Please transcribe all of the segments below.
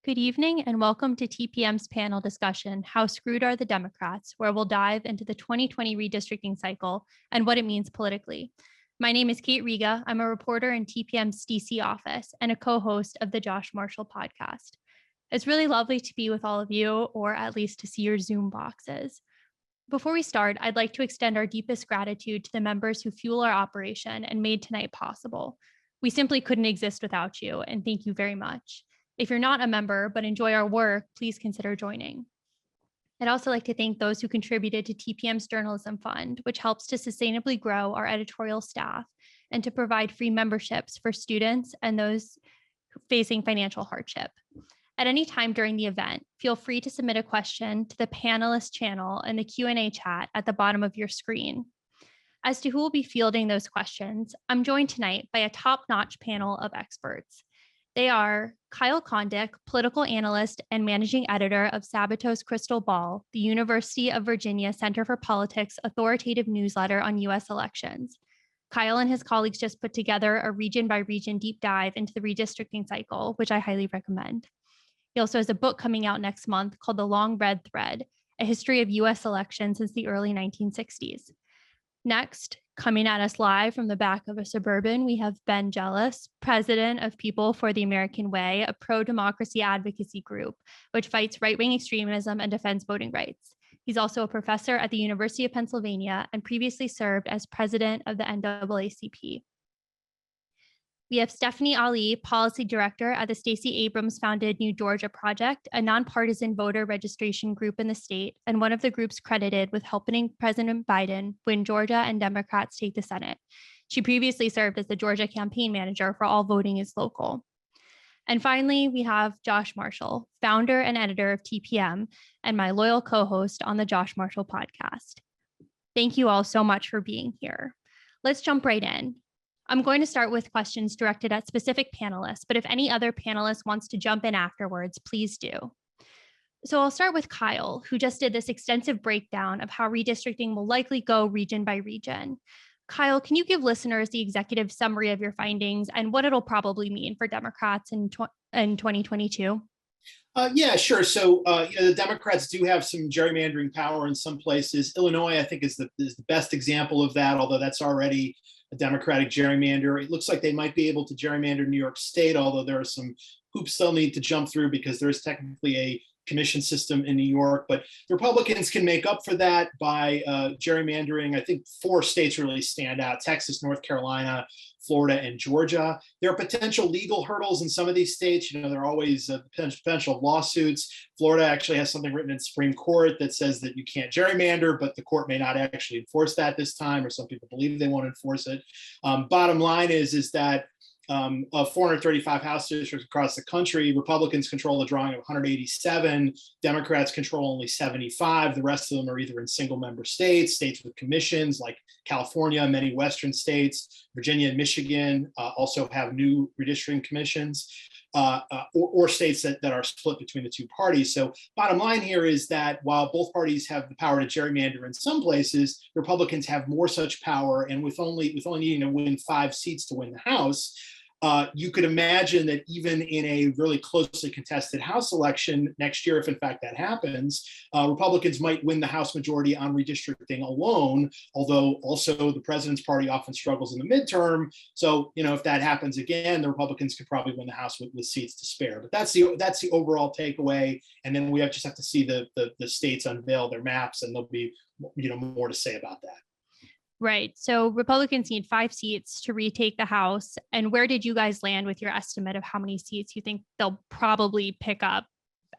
Good evening and welcome to TPM's panel discussion, How Screwed Are the Democrats?, where we'll dive into the 2020 redistricting cycle and what it means politically. My name is Kate Riga. I'm a reporter in TPM's DC office and a co-host of the Josh Marshall podcast. It's really lovely to be with all of you, or at least to see your Zoom boxes. Before we start, I'd like to extend our deepest gratitude to the members who fuel our operation and made tonight possible. We simply couldn't exist without you, and thank you very much. If you're not a member but enjoy our work, please consider joining. I'd also like to thank those who contributed to TPM's Journalism Fund, which helps to sustainably grow our editorial staff and to provide free memberships for students and those facing financial hardship. At any time during the event, feel free to submit a question to the panelist channel in the Q&A chat at the bottom of your screen. As to who will be fielding those questions, I'm joined tonight by a top-notch panel of experts. They are Kyle Kondik, political analyst and managing editor of Sabatos Crystal Ball, the University of Virginia Center for Politics authoritative newsletter on U.S. elections. Kyle and his colleagues just put together a region-by-region deep dive into the redistricting cycle, which I highly recommend. He also has a book coming out next month called The Long Red Thread, A History of U.S. Elections Since the Early 1960s. Next, coming at us live from the back of a Suburban, we have Ben Jealous, president of People for the American Way, a pro-democracy advocacy group, which fights right-wing extremism and defends voting rights. He's also a professor at the University of Pennsylvania and previously served as president of the NAACP. We have Stephanie Ali, policy director at the Stacey Abrams-founded New Georgia Project, a nonpartisan voter registration group in the state, and one of the groups credited with helping President Biden win Georgia and Democrats take the Senate. She previously served as the Georgia campaign manager for All Voting is Local. And finally, we have Josh Marshall, founder and editor of TPM, and my loyal co-host on the Josh Marshall podcast. Thank you all so much for being here. Let's jump right in. I'm going to start with questions directed at specific panelists, but if any other panelist wants to jump in afterwards, please do. So I'll start with Kyle, who just did this extensive breakdown of how redistricting will likely go region by region. Kyle, can you give listeners the executive summary of your findings and what it'll probably mean for Democrats in 2022? Yeah, sure. So, the Democrats do have some gerrymandering power in some places. Illinois, I think, is the best example of that, although that's already a Democratic gerrymander. It looks like they might be able to gerrymander New York State, although there are some hoops they'll need to jump through because there is technically a commission system in New York. But the Republicans can make up for that by gerrymandering. I think 4 states really stand out: Texas, North Carolina, Florida, and Georgia. There are potential legal hurdles in some of these states. There are always potential lawsuits. Florida actually has something written in the Supreme Court that says that you can't gerrymander, but the court may not actually enforce that this time, or some people believe they won't enforce it. Bottom line is that of 435 House districts across the country, Republicans control a drawing of 187, Democrats control only 75. The rest of them are either in single-member states, states with commissions like California, many Western states, Virginia and Michigan also have new redistricting commissions, or states that are split between the two parties. So bottom line here is that while both parties have the power to gerrymander in some places, Republicans have more such power, and with only needing to win 5 seats to win the House, you could imagine that even in a really closely contested House election next year, if in fact that happens, Republicans might win the House majority on redistricting alone, although also the president's party often struggles in the midterm. So, if that happens again, the Republicans could probably win the House with seats to spare. But that's the overall takeaway. And then we just have to see the states unveil their maps, and there'll be more to say about that. Right. So Republicans need 5 seats to retake the House. And where did you guys land with your estimate of how many seats you think they'll probably pick up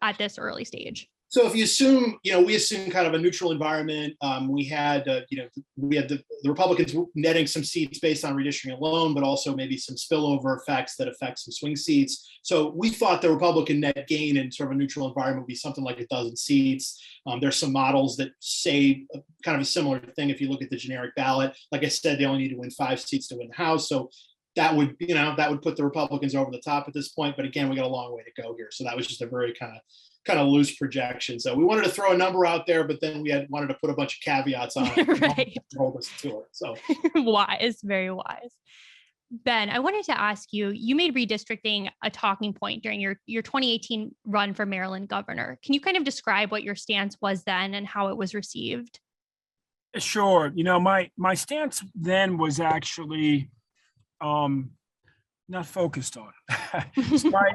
at this early stage? So if you assume, we assume kind of a neutral environment. We had the Republicans netting some seats based on redistricting alone, but also maybe some spillover effects that affect some swing seats. So we thought the Republican net gain in sort of a neutral environment would be something like 12 seats. There's some models that say kind of a similar thing. If you look at the generic ballot, like I said, they only need to win 5 seats to win the House. So that would put the Republicans over the top at this point. But again, we got a long way to go here. So that was just a very kind of loose projection. So we wanted to throw a number out there, but then we wanted to put a bunch of caveats on it. Right. To hold us to it. So wise, very wise. Ben, I wanted to ask you, you made redistricting a talking point during your 2018 run for Maryland governor. Can you kind of describe what your stance was then and how it was received? Sure. My stance then was actually not focused on.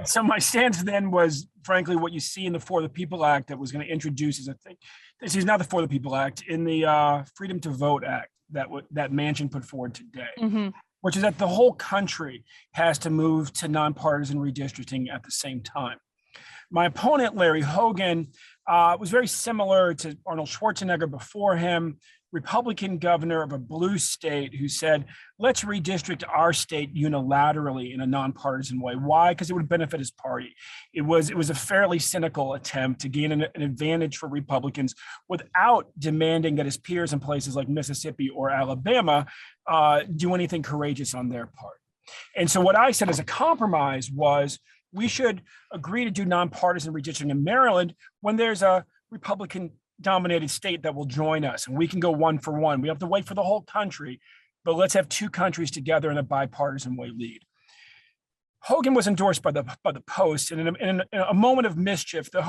So my stance then was, frankly, what you see in the For the People Act that was going to introduce, is I think this is not the For the People Act, in the Freedom to Vote Act that Manchin put forward today, which is that the whole country has to move to nonpartisan redistricting at the same time. My opponent, Larry Hogan, was very similar to Arnold Schwarzenegger before him, Republican governor of a blue state, who said, let's redistrict our state unilaterally in a nonpartisan way. Why? Because it would benefit his party. It was a fairly cynical attempt to gain an advantage for Republicans without demanding that his peers in places like Mississippi or Alabama do anything courageous on their part. And so what I said as a compromise was, we should agree to do nonpartisan redistricting in Maryland when there's a Republican-dominated state that will join us, and we can go one for one. We have to wait for the whole country, but let's have two countries together in a bipartisan way lead. Hogan was endorsed by the Post, and in a moment of mischief, the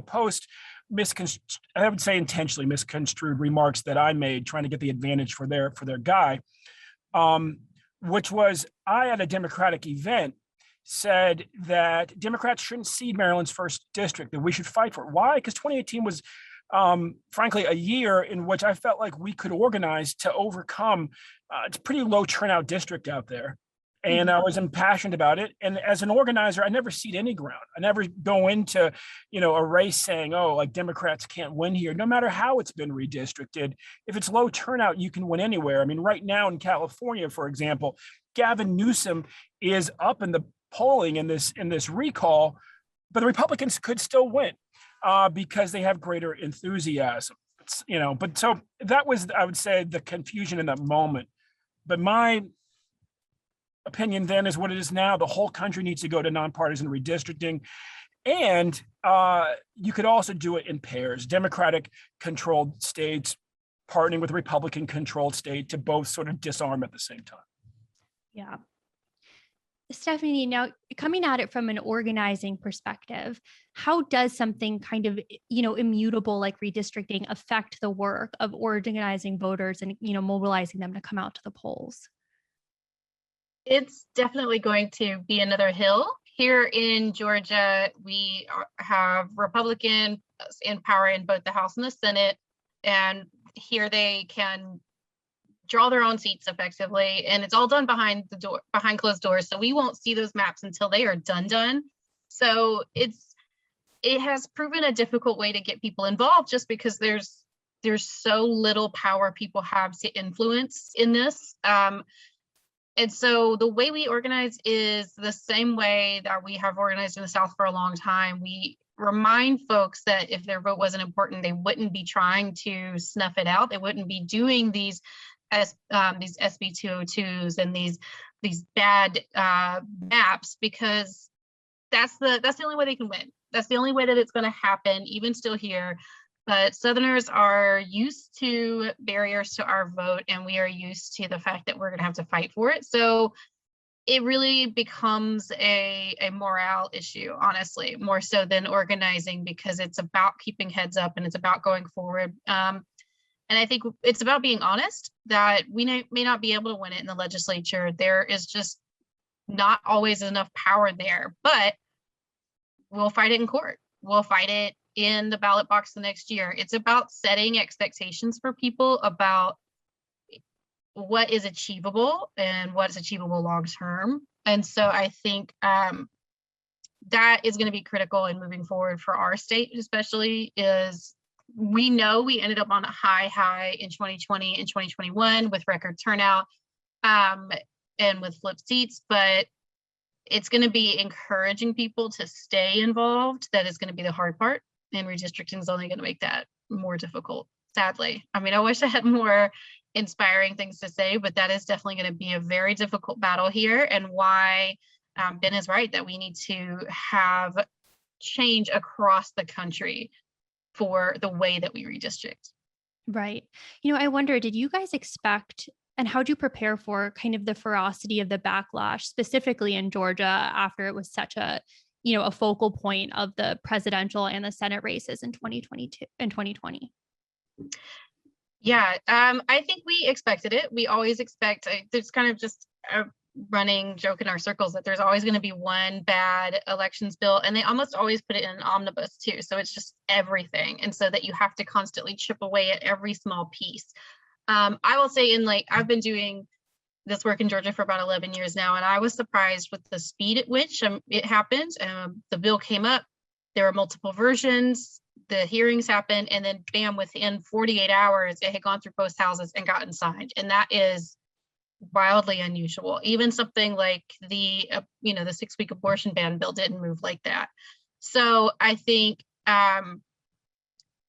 Post I would say intentionally misconstrued remarks that I made trying to get the advantage for their guy, which was, I at a Democratic event said that Democrats shouldn't cede Maryland's first district, that we should fight for it. Why? Because 2018 was, frankly, a year in which I felt like we could organize to overcome it's a pretty low turnout district out there. And I was impassioned about it. And as an organizer, I never cede any ground. I never go into, a race saying, oh, like Democrats can't win here, no matter how it's been redistricted. If it's low turnout, you can win anywhere. I mean, right now in California, for example, Gavin Newsom is up in the polling in this recall, but the Republicans could still win because they have greater enthusiasm. But so that was, I would say, the confusion in that moment. But my opinion then is what it is now. The whole country needs to go to nonpartisan redistricting. And you could also do it in pairs, Democratic-controlled states partnering with Republican-controlled state to both sort of disarm at the same time. Yeah. Stephanie, now coming at it from an organizing perspective, how does something kind of, immutable like redistricting affect the work of organizing voters and, mobilizing them to come out to the polls? It's definitely going to be another hill. Here in Georgia, we have Republicans in power in both the House and the Senate, and here they can draw their own seats effectively, and it's all done behind closed doors. So we won't see those maps until they are done. So it has proven a difficult way to get people involved, just because there's so little power people have to influence in this. And so the way we organize is the same way that we have organized in the South for a long time. We remind folks that if their vote wasn't important, they wouldn't be trying to snuff it out. They wouldn't be doing these SB 202s and these bad maps, because that's the only way they can win. That's the only way that it's going to happen, even still here. But Southerners are used to barriers to our vote, and we are used to the fact that we're going to have to fight for it. So it really becomes a morale issue, honestly, more so than organizing, because it's about keeping heads up and it's about going forward. And I think it's about being honest that we may not be able to win it in the legislature. There is just not always enough power there, but we'll fight it in court. We'll fight it in the ballot box the next year. It's about setting expectations for people about what is achievable and what's achievable long term. And so I think that is going to be critical in moving forward for our state, especially. Is we know we ended up on a high in 2020 and 2021 with record turnout and with flipped seats, but it's going to be encouraging people to stay involved. That is going to be the hard part, and redistricting is only going to make that more difficult, sadly. I mean, I wish I had more inspiring things to say, but that is definitely going to be a very difficult battle here, and why Ben is right that we need to have change across the country for the way that we redistrict. Right. I wonder, did you guys expect And how do you prepare for kind of the ferocity of the backlash, specifically in Georgia, after it was such a, a focal point of the presidential and the Senate races in 2022 and 2020? Yeah, I think we expected it. We always expect, there's kind of just a running joke in our circles that there's always going to be one bad elections bill, and they almost always put it in an omnibus too. So it's just everything. And so that you have to constantly chip away at every small piece. I will say I've been doing this work in Georgia for about 11 years now, and I was surprised with the speed at which it happened. The bill came up, there were multiple versions, the hearings happened, and then bam, within 48 hours, it had gone through both houses and gotten signed. And that is wildly unusual. Even something like the 6-week abortion ban bill didn't move like that. So I think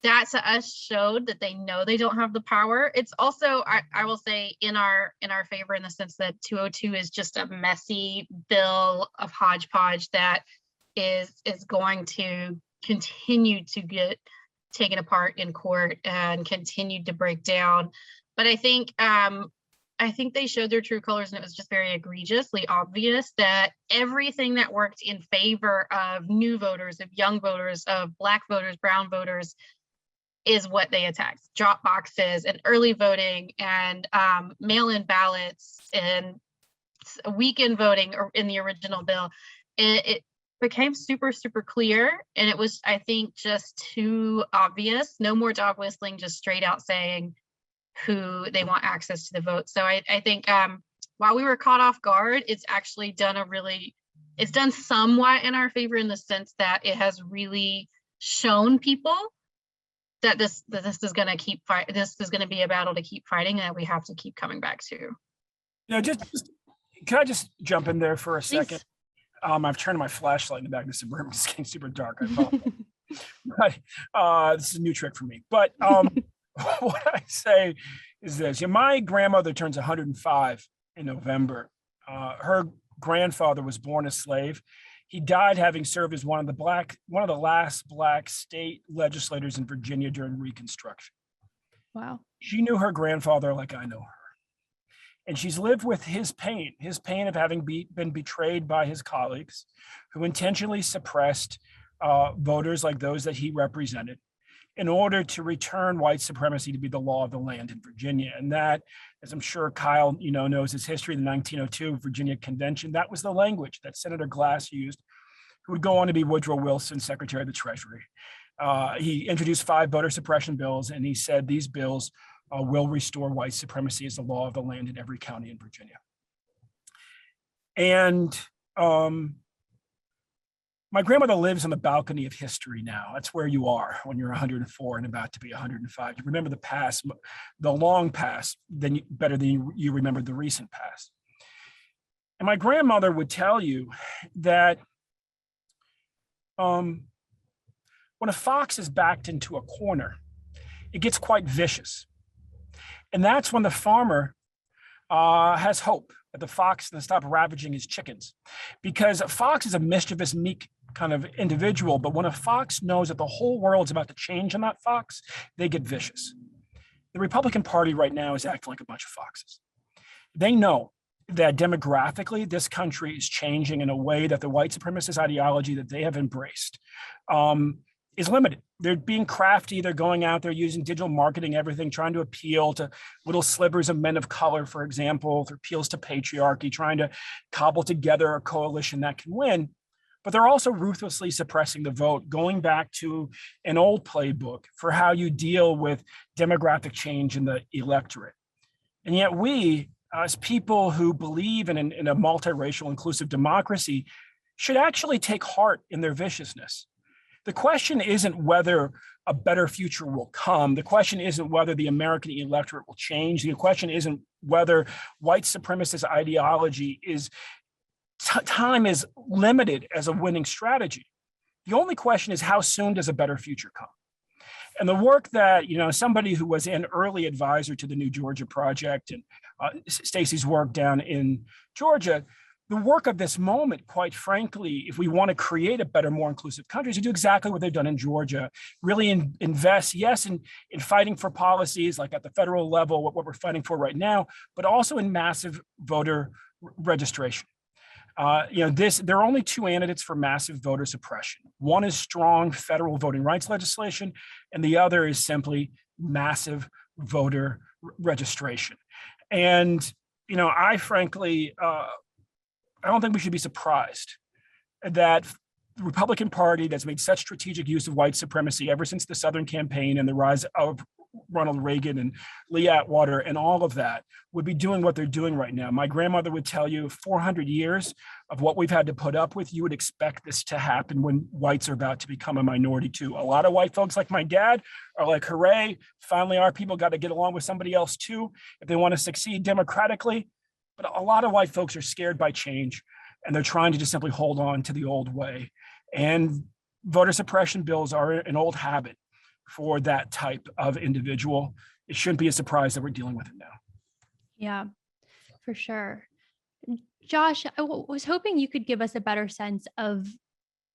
that to us showed that they know they don't have the power. It's also, I will say, in our favor, in the sense that 202 is just a messy bill of hodgepodge that is going to continue to get taken apart in court and continue to break down. But I think they showed their true colors, and it was just very egregiously obvious that everything that worked in favor of new voters, of young voters, of Black voters, brown voters, is what they attacked. Drop boxes and early voting and mail-in ballots and weekend voting in the original bill. It became super, super clear. And it was, I think, just too obvious. No more dog whistling, just straight out saying who they want access to the vote. So I think while we were caught off guard, it's actually it's done somewhat in our favor, in the sense that it has really shown people that this is going to keep fight. This is going to be a battle to keep fighting, and that we have to keep coming back to. Can I just jump in there for a Please. second? I've turned my flashlight in the back of the Suburban. It's getting super dark. I apologize. But this is a new trick for me. But what I say is this: my grandmother turns 105 in November. Her grandfather was born a slave. He died having served as one of the last Black state legislators in Virginia during Reconstruction. Wow. She knew her grandfather like I know her. And she's lived with his pain of having been betrayed by his colleagues who intentionally suppressed voters like those that he represented in order to return white supremacy to be the law of the land in Virginia. And that, as I'm sure Kyle knows his history, the 1902 Virginia Convention, that was the language that Senator Glass used, who would go on to be Woodrow Wilson, Secretary of the Treasury. He introduced 5 voter suppression bills, and he said these bills will restore white supremacy as the law of the land in every county in Virginia. And my grandmother lives on the balcony of history now. That's where you are when you're 104 and about to be 105. You remember the past, the long past, better than you remember the recent past. And my grandmother would tell you that when a fox is backed into a corner, it gets quite vicious. And that's when the farmer has hope that the fox is going to stop ravaging his chickens. Because a fox is a mischievous, meek kind of individual, but when a fox knows that the whole world's about to change on that fox, they get vicious. The Republican Party right now is acting like a bunch of foxes. They know that demographically, this country is changing in a way that the white supremacist ideology that they have embraced is limited. They're being crafty. They're going out there using digital marketing, everything, trying to appeal to little slivers of men of color, for example, through appeals to patriarchy, trying to cobble together a coalition that can win. But they're also ruthlessly suppressing the vote, going back to an old playbook for how you deal with demographic change in the electorate. And yet we, as people who believe in a multiracial, inclusive democracy, should actually take heart in their viciousness. The question isn't whether a better future will come. The question isn't whether the American electorate will change. The question isn't whether white supremacist ideology time is limited as a winning strategy. The only question is, how soon does a better future come? And the work that, somebody who was an early advisor to the New Georgia Project and Stacey's work down in Georgia, the work of this moment, quite frankly, if we want to create a better, more inclusive country, is to do exactly what they've done in Georgia, really invest, yes, in fighting for policies like at the federal level, what we're fighting for right now, but also in massive voter registration. There are only two candidates for massive voter suppression. One is strong federal voting rights legislation, and the other is simply massive voter registration. And, I frankly, I don't think we should be surprised that the Republican Party that's made such strategic use of white supremacy ever since the Southern Campaign and the rise of Ronald Reagan and Lee Atwater and all of that would be doing what they're doing right now. My grandmother would tell you 400 years of what we've had to put up with, you would expect this to happen when whites are about to become a minority too. A lot of white folks like my dad are like, hooray, finally our people got to get along with somebody else too if they want to succeed democratically. But a lot of white folks are scared by change, and they're trying to just simply hold on to the old way. And voter suppression bills are an old habit for that type of individual. It shouldn't be a surprise that we're dealing with it now. Yeah, for sure. Josh, I was hoping you could give us a better sense of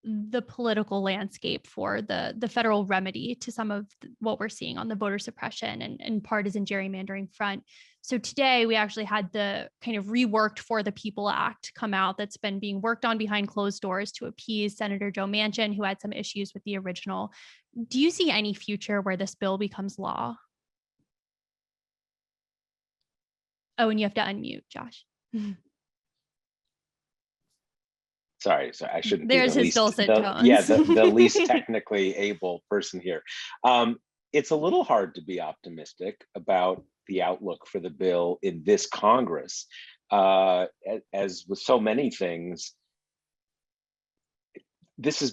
the political landscape for the federal remedy to some of what we're seeing on the voter suppression and partisan gerrymandering front. So today we actually had the kind of reworked For the People Act come out that's been being worked on behind closed doors to appease Senator Joe Manchin, who had some issues with the original. Do you see any future where this bill becomes law? Oh, and you have to unmute, Josh. Sorry, I shouldn't. There's his dulcet tones. Yeah, the least technically able person here. It's a little hard to be optimistic about the outlook for the bill in this Congress. As with so many things, this has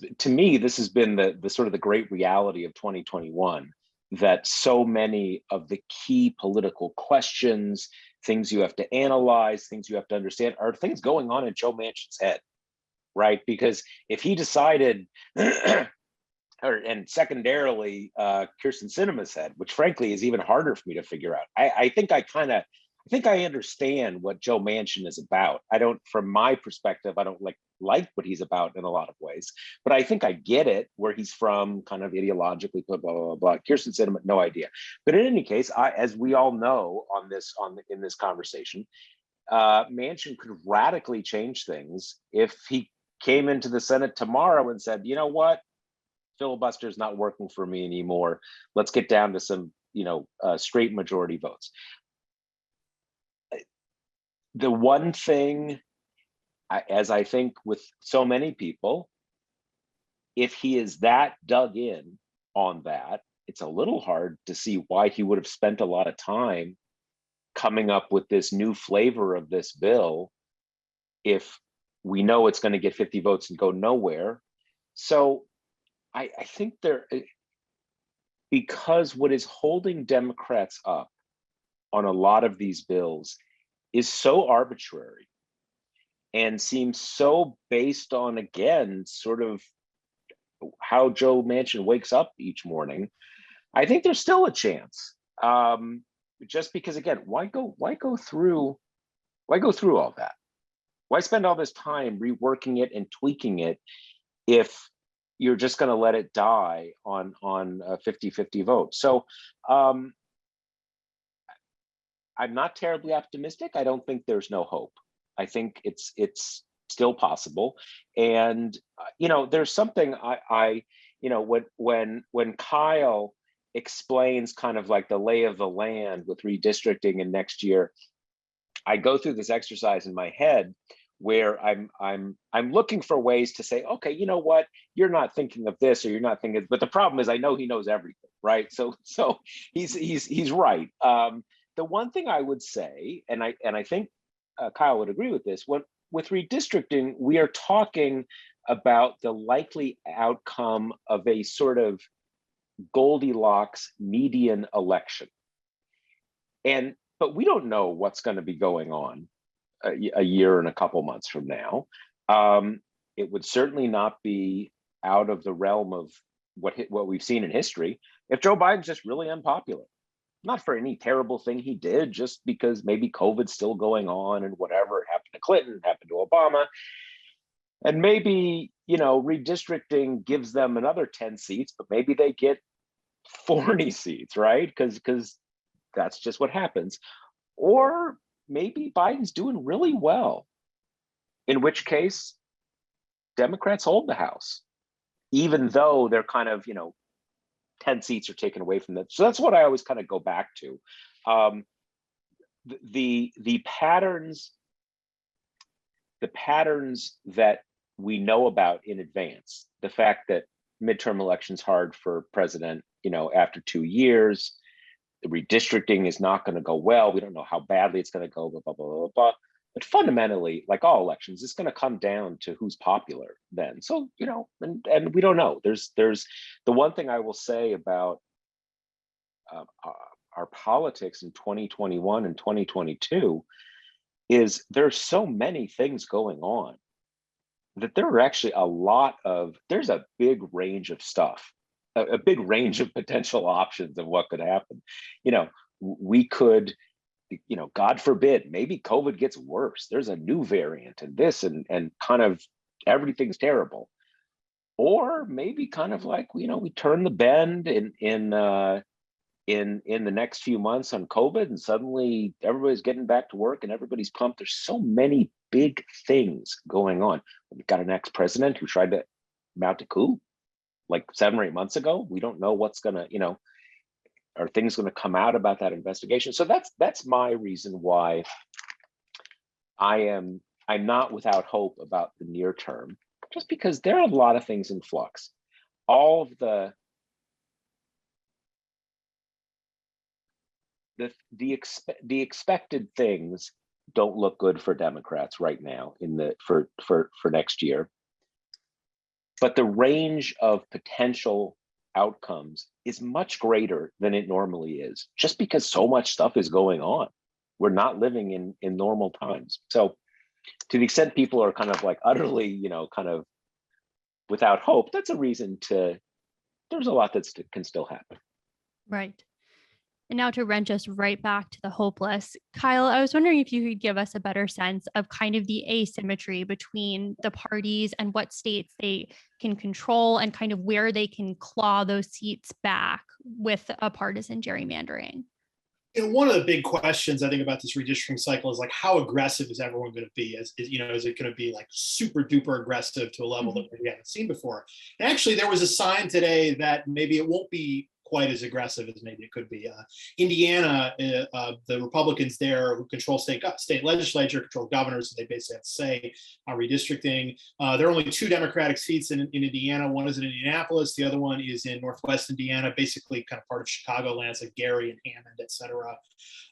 been the sort of the great reality of 2021, that so many of the key political questions, things you have to analyze, things you have to understand, are things going on in Joe Manchin's head. Right, because if he decided, and secondarily, Kyrsten Sinema's head, which frankly is even harder for me to figure out. I think I understand what Joe Manchin is about. From my perspective, I don't like what he's about in a lot of ways, but I think I get it, where he's from, kind of ideologically, blah blah blah blah. Kyrsten Sinema, no idea. But in any case, as we all know in this conversation, Manchin could radically change things if he came into the Senate tomorrow and said, you know what, filibuster's not working for me anymore. Let's get down to some, straight majority votes. The one thing, as I think with so many people, if he is that dug in on that, it's a little hard to see why he would have spent a lot of time coming up with this new flavor of this bill if we know it's going to get 50 votes and go nowhere. So I think because what is holding Democrats up on a lot of these bills is so arbitrary and seems so based on, again, sort of how Joe Manchin wakes up each morning, I think there's still a chance. Just because, again, why go through all that? Why spend all this time reworking it and tweaking it if you're just going to let it die on a 50-50 vote? So I'm not terribly optimistic. I don't think there's no hope. I think it's still possible. And there's something when Kyle explains kind of like the lay of the land with redistricting in next year, I go through this exercise in my head where I'm looking for ways to say, okay, you know what, you're not thinking of this, or you're not thinking, but the problem is I know he knows everything, right? So he's right. The one thing I would say, and I think Kyle would agree with this, with redistricting, we are talking about the likely outcome of a sort of Goldilocks median election. But we don't know what's going to be going on a year and a couple months from now. It would certainly not be out of the realm of what we've seen in history if Joe Biden's just really unpopular, not for any terrible thing he did, just because maybe COVID's still going on and whatever, it happened happened to Clinton, happened to Obama. And maybe, redistricting gives them another 10 seats, but maybe they get 40 seats, right? Because that's just what happens. Or maybe Biden's doing really well, in which case Democrats hold the House, even though they're kind of, 10 seats are taken away from them. So that's what I always kind of go back to. The patterns that we know about in advance, the fact that midterm elections hard for president, after 2 years, the redistricting is not going to go well. We don't know how badly it's going to go, blah, blah, blah, blah, blah. But fundamentally, like all elections, it's going to come down to who's popular then. So, and we don't know. There's the one thing I will say about our politics in 2021 and 2022 is there's so many things going on that there are actually there's a big range of stuff, a big range of potential options of what could happen. We could, God forbid, maybe COVID gets worse. There's a new variant and this and kind of everything's terrible. Or maybe kind of like, we turn the bend in the next few months on COVID, and suddenly everybody's getting back to work and everybody's pumped. There's so many big things going on. We've got an ex-president who tried to mount a coup like 7 or 8 months ago. We don't know what's gonna, are things going to come out about that investigation? So that's my reason why I'm not without hope about the near term, just because there are a lot of things in flux. All of the expected things don't look good for Democrats right now for next year. But the range of potential outcomes is much greater than it normally is, just because so much stuff is going on. We're not living in normal times. So to the extent people are kind of like utterly, kind of without hope, that's a reason there's a lot that can still happen. Right. And now to wrench us right back to the hopeless, Kyle, I was wondering if you could give us a better sense of kind of the asymmetry between the parties and what states they can control and kind of where they can claw those seats back with a partisan gerrymandering. One of the big questions I think about this redistricting cycle is like, how aggressive is everyone going to be? Is it going to be like super duper aggressive to a level that we haven't seen before? And actually, there was a sign today that maybe it won't be quite as aggressive as maybe it could be. Indiana, the Republicans there who control state legislature, control governors, so they basically have to say on redistricting. There are only 2 Democratic seats in Indiana. One is in Indianapolis. The other one is in Northwest Indiana, basically kind of part of Chicagoland, like Gary and Hammond, et cetera.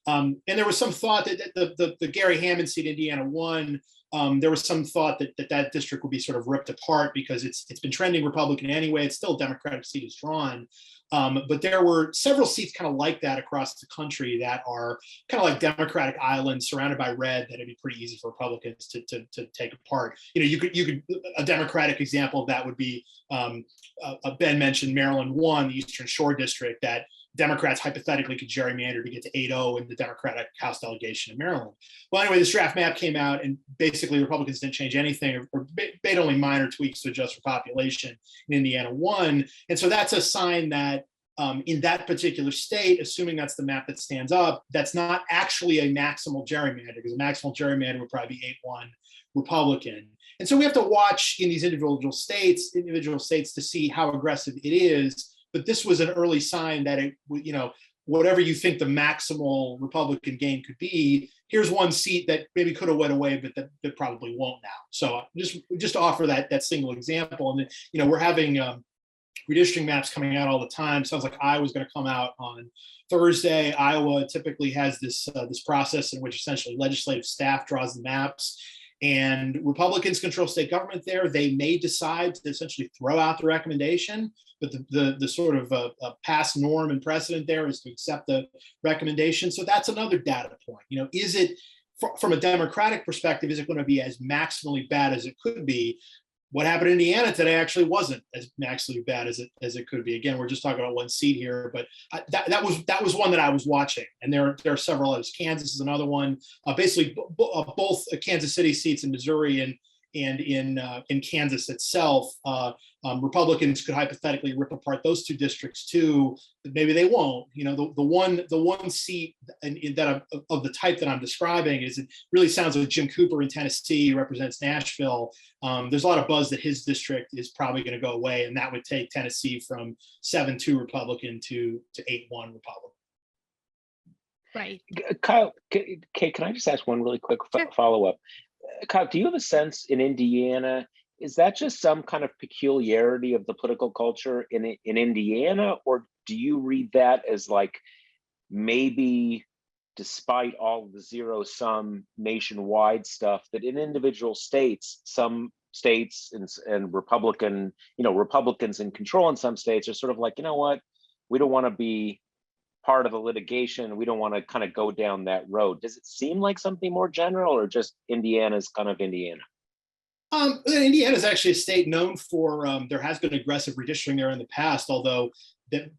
And there was some thought that the Gary Hammond seat, Indiana won. There was some thought that district would be sort of ripped apart because it's been trending Republican anyway. It's still a Democratic seat is drawn. But there were several seats kind of like that across the country that are kind of like Democratic islands surrounded by red that it'd be pretty easy for Republicans to take apart. You could a Democratic example of that would be Ben mentioned Maryland 1, the Eastern Shore district, that Democrats hypothetically could gerrymander to get to 8-0 in the Democratic House delegation in Maryland. Well, anyway, this draft map came out and basically Republicans didn't change anything or made only minor tweaks to adjust for population in Indiana 1. And so that's a sign that in that particular state, assuming that's the map that stands up, that's not actually a maximal gerrymander, because a maximal gerrymander would probably be 8-1 Republican. And so we have to watch in these individual states to see how aggressive it is. But this was an early sign that it, whatever you think the maximal Republican gain could be, here's one seat that maybe could have went away, but that probably won't now. So just to offer that single example, and then, we're having redistricting maps coming out all the time. Sounds like Iowa's going to come out on Thursday. Iowa typically has this process in which essentially legislative staff draws the maps. And Republicans control state government there. They may decide to essentially throw out the recommendation, but the sort of past norm and precedent there is to accept the recommendation. So that's another data point. Is it, from a Democratic perspective, is it going to be as maximally bad as it could be? what happened in Indiana today actually wasn't as bad as it could be. Again, we're just talking about one seat here, but that was one that I was watching, and there are several others. Kansas is another one. Basically, both Kansas City seats in Missouri and in Kansas itself, Republicans could hypothetically rip apart those two districts too, but maybe they won't. You know, the one seat that of the type that I'm describing is, it really sounds like Jim Cooper in Tennessee represents Nashville. There's a lot of buzz that his district is probably going to go away, and that would take Tennessee from 7-2 Republican to 8-1 Republican. Right. Kyle, Kate, can I just ask one really quick follow-up? Kyle, do you have a sense in Indiana, is that just some kind of peculiarity of the political culture in Indiana, or do you read that as like maybe despite all of the zero-sum nationwide stuff, that in individual states, some states and Republicans in control in some states are sort of like, you know what, we don't want to be part of the litigation. We don't want to kind of go down that road. Does it seem like something more general, or just Indiana's kind of Indiana? Indiana is actually a state known for, there has been aggressive redistricting there in the past, although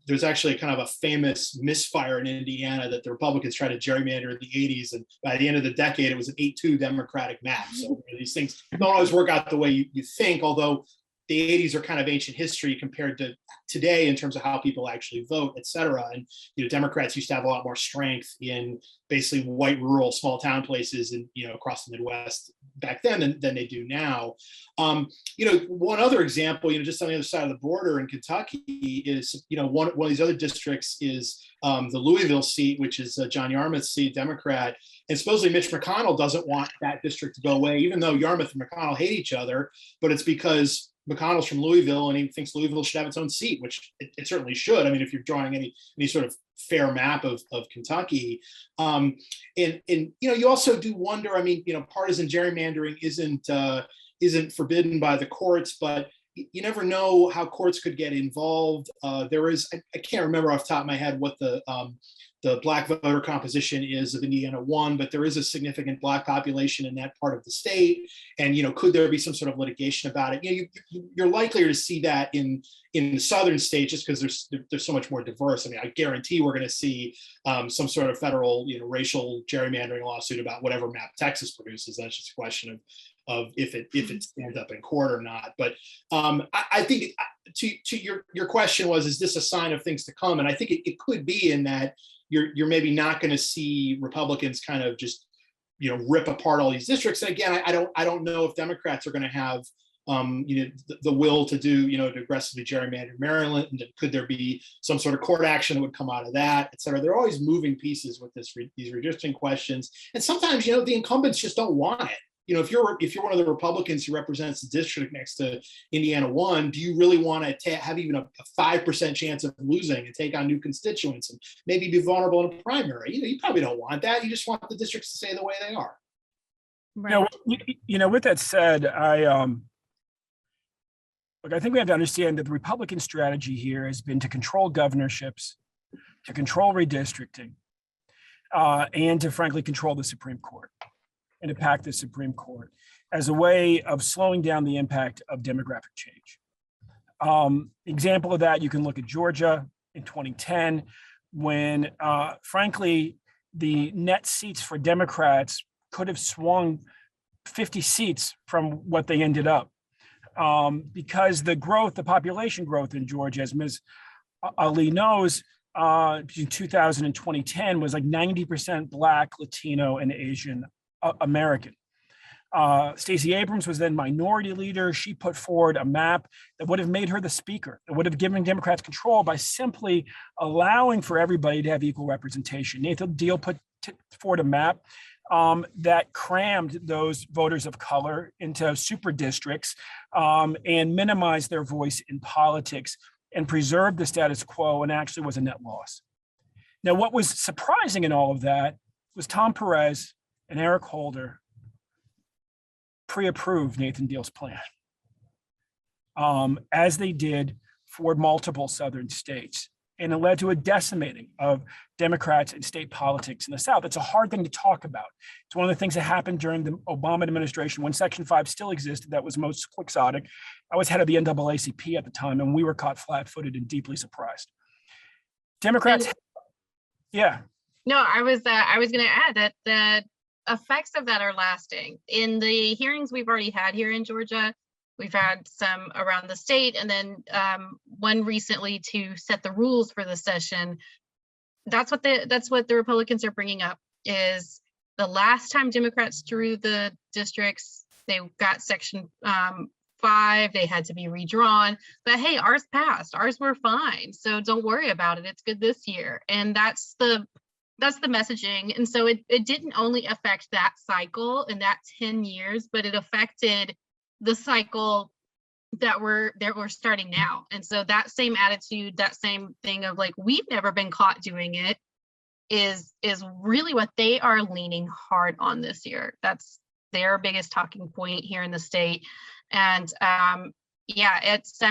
there's actually kind of a famous misfire in Indiana that the Republicans tried to gerrymander in the 80s. And by the end of the decade, it was an 8-2 Democratic map. So these things don't always work out the way you think, although the 80s are kind of ancient history compared to today in terms of how people actually vote, et cetera. And, Democrats used to have a lot more strength in basically white, rural, small town places and, across the Midwest back then than they do now. One other example, just on the other side of the border in Kentucky is, one of these other districts is the Louisville seat, which is John Yarmouth's seat, Democrat. And supposedly Mitch McConnell doesn't want that district to go away, even though Yarmouth and McConnell hate each other, but it's because McConnell's from Louisville and he thinks Louisville should have its own seat, which it certainly should. I mean, if you're drawing any sort of fair map of Kentucky. And you also do wonder, partisan gerrymandering isn't forbidden by the courts, but you never know how courts could get involved. There is, I can't remember off the top of my head what the Black voter composition is of Indiana 1, but there is a significant Black population in that part of the state. And, could there be some sort of litigation about it? You're likelier to see that in the southern states just because there's so much more diverse. I guarantee we're going to see some sort of federal, racial gerrymandering lawsuit about whatever map Texas produces. That's just a question of if it stands up in court or not. But I think to your question was, is this a sign of things to come? And I think it could be in that you're maybe not going to see Republicans kind of just rip apart all these districts. And again, I don't know if Democrats are going to have the will to do to aggressively gerrymander Maryland. And could there be some sort of court action that would come out of that, et cetera? There are always moving pieces with these redistricting questions, and sometimes the incumbents just don't want it. If you're one of the Republicans who represents the district next to Indiana 1, do you really want to have even a 5% chance of losing and take on new constituents and maybe be vulnerable in a primary? You probably don't want that. You just want the districts to stay the way they are. Right. With that said, I think we have to understand that the Republican strategy here has been to control governorships, to control redistricting, and to frankly control the Supreme Court and to pack the Supreme Court as a way of slowing down the impact of demographic change. Example of that, you can look at Georgia in 2010, when frankly, the net seats for Democrats could have swung 50 seats from what they ended up. Because the population growth in Georgia, as Ms. Ali knows, between 2000 and 2010 was like 90% Black, Latino, and Asian American. Stacey Abrams was then minority leader. She put forward a map that would have made her the speaker, that would have given Democrats control by simply allowing for everybody to have equal representation. Nathan Deal put forward a map that crammed those voters of color into super districts and minimized their voice in politics and preserved the status quo, and actually was a net loss. Now, what was surprising in all of that was Tom Perez and Eric Holder pre-approved Nathan Deal's plan, as they did for multiple southern states. And it led to a decimating of Democrats in state politics in the South. It's a hard thing to talk about. It's one of the things that happened during the Obama administration when Section 5 still existed. That was most quixotic. I was head of the NAACP at the time, and we were caught flat-footed and deeply surprised. Democrats, yeah. No, I was going to add that the effects of that are lasting. In the hearings we've already had here in Georgia, we've had some around the state, and then one recently to set the rules for the session. That's what the Republicans are bringing up, is the last time Democrats drew the districts, they got Section 5, they had to be redrawn. But hey, ours passed. Ours were fine. So don't worry about it. It's good this year. And that's the messaging. And so it didn't only affect that cycle and that 10 years, but it affected the cycle that we're starting now. And so that same attitude, that same thing of like, we've never been caught doing it, is really what they are leaning hard on this year. That's their biggest talking point here in the state. And yeah, it's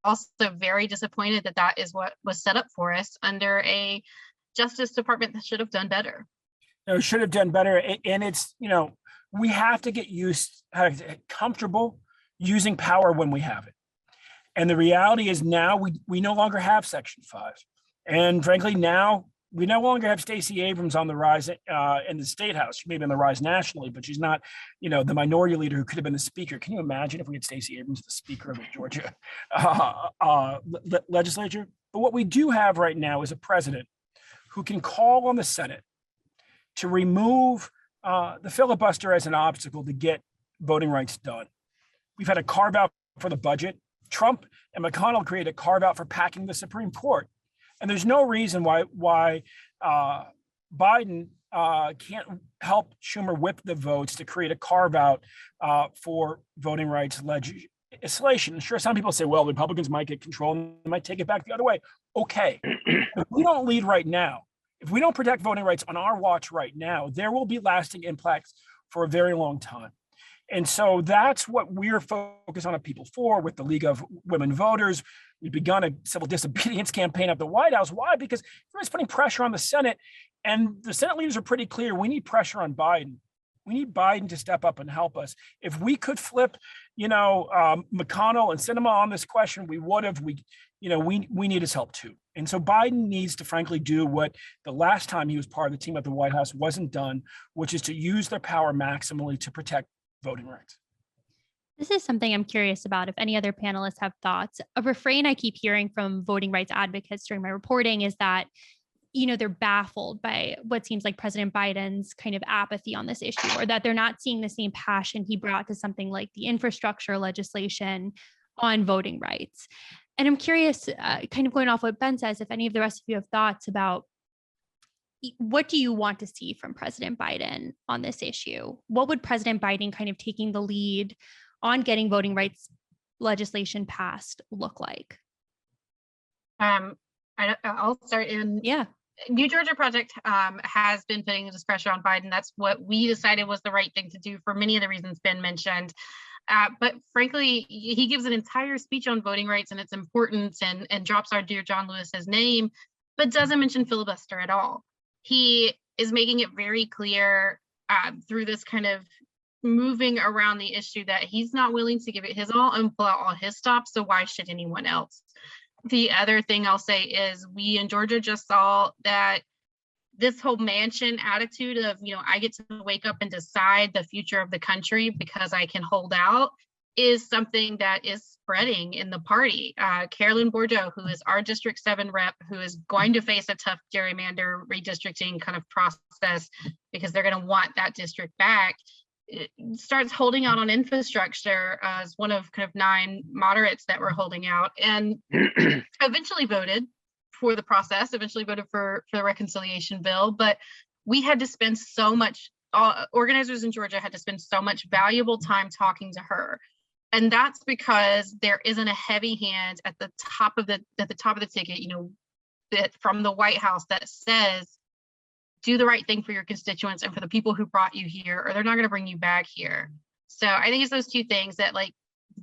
also very disappointed that is what was set up for us under a Justice Department that should have done better. No, should have done better. And it's, we have to get comfortable using power when we have it. And the reality is now we no longer have Section 5. And frankly, now we no longer have Stacey Abrams on the rise in the State House. She may be on the rise nationally, but she's not, the minority leader who could have been the speaker. Can you imagine if we had Stacey Abrams, the speaker of the Georgia legislature? But what we do have right now is a president who can call on the Senate to remove the filibuster as an obstacle to get voting rights done. We've had a carve out for the budget. Trump and McConnell created a carve out for packing the Supreme Court. And there's no reason why Biden can't help Schumer whip the votes to create a carve out for voting rights legislation. Sure, some people say, well, Republicans might get control and they might take it back the other way. Okay, if we don't lead right now, if we don't protect voting rights on our watch right now, there will be lasting impacts for a very long time. And so that's what we're focused on at People For with the League of Women Voters. We've begun a civil disobedience campaign at the White House. Why? Because everyone's putting pressure on the Senate, and the Senate leaders are pretty clear. We need pressure on Biden. We need Biden to step up and help us. If we could flip, McConnell and Sinema on this question, we would have. We need his help too. And so Biden needs to frankly do what the last time he was part of the team at the White House wasn't done, which is to use their power maximally to protect voting rights. This is something I'm curious about if any other panelists have thoughts. A refrain I keep hearing from voting rights advocates during my reporting is that, they're baffled by what seems like President Biden's kind of apathy on this issue, or that they're not seeing the same passion he brought to something like the infrastructure legislation on voting rights. And I'm curious, kind of going off what Ben says, if any of the rest of you have thoughts about what do you want to see from President Biden on this issue? What would President Biden kind of taking the lead on getting voting rights legislation passed look like? I'll start in. Yeah. New Georgia Project has been putting this pressure on Biden. That's what we decided was the right thing to do for many of the reasons Ben mentioned. But frankly, he gives an entire speech on voting rights and its importance and drops our dear John Lewis's name, but doesn't mention filibuster at all. He is making it very clear through this kind of moving around the issue that he's not willing to give it his all and pull out all his stops. So why should anyone else? The other thing I'll say is we in Georgia just saw that this whole mansion attitude of, I get to wake up and decide the future of the country because I can hold out is something that is spreading in the party. Carolyn Bourdeaux, who is our District 7 rep, who is going to face a tough gerrymander redistricting kind of process because they're going to want that district back, starts holding out on infrastructure as one of kind of 9 moderates that were holding out, and eventually voted for the process, eventually voted for the reconciliation bill. But we had to spend so much, organizers in Georgia had to spend so much valuable time talking to her. And that's because there isn't a heavy hand at the top of the ticket, that from the White House that says, do the right thing for your constituents and for the people who brought you here, or they're not going to bring you back here. So I think it's those two things that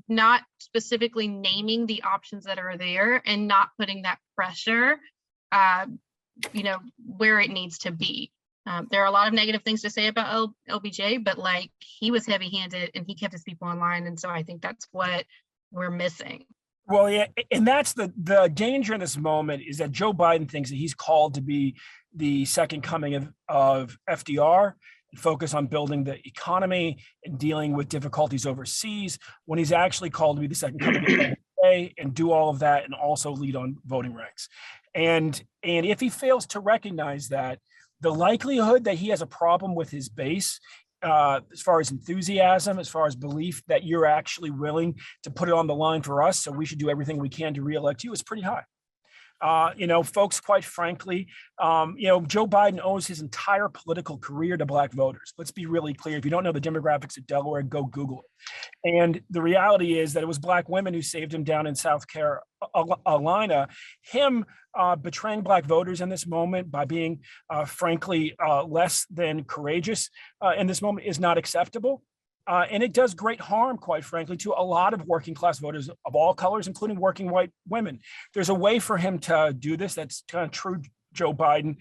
not specifically naming the options that are there and not putting that pressure, where it needs to be. There are a lot of negative things to say about LBJ, but like, he was heavy-handed and he kept his people in line. And so I think that's what we're missing. Well, yeah, and that's the danger in this moment, is that Joe Biden thinks that he's called to be the second coming of FDR and focus on building the economy and dealing with difficulties overseas, when he's actually called to be the second coming of LBJ and do all of that and also lead on voting rights. And if he fails to recognize that, the likelihood that he has a problem with his base, as far as enthusiasm, as far as belief that you're actually willing to put it on the line for us, so we should do everything we can to reelect you, is pretty high. Folks, quite frankly, Joe Biden owes his entire political career to Black voters. Let's be really clear. If you don't know the demographics of Delaware, go Google it. And the reality is that it was Black women who saved him down in South Carolina. Him betraying Black voters in this moment by being, frankly, less than courageous in this moment is not acceptable. And it does great harm, quite frankly, to a lot of working class voters of all colors, including working white women. There's a way for him to do this. That's kind of true, Joe Biden.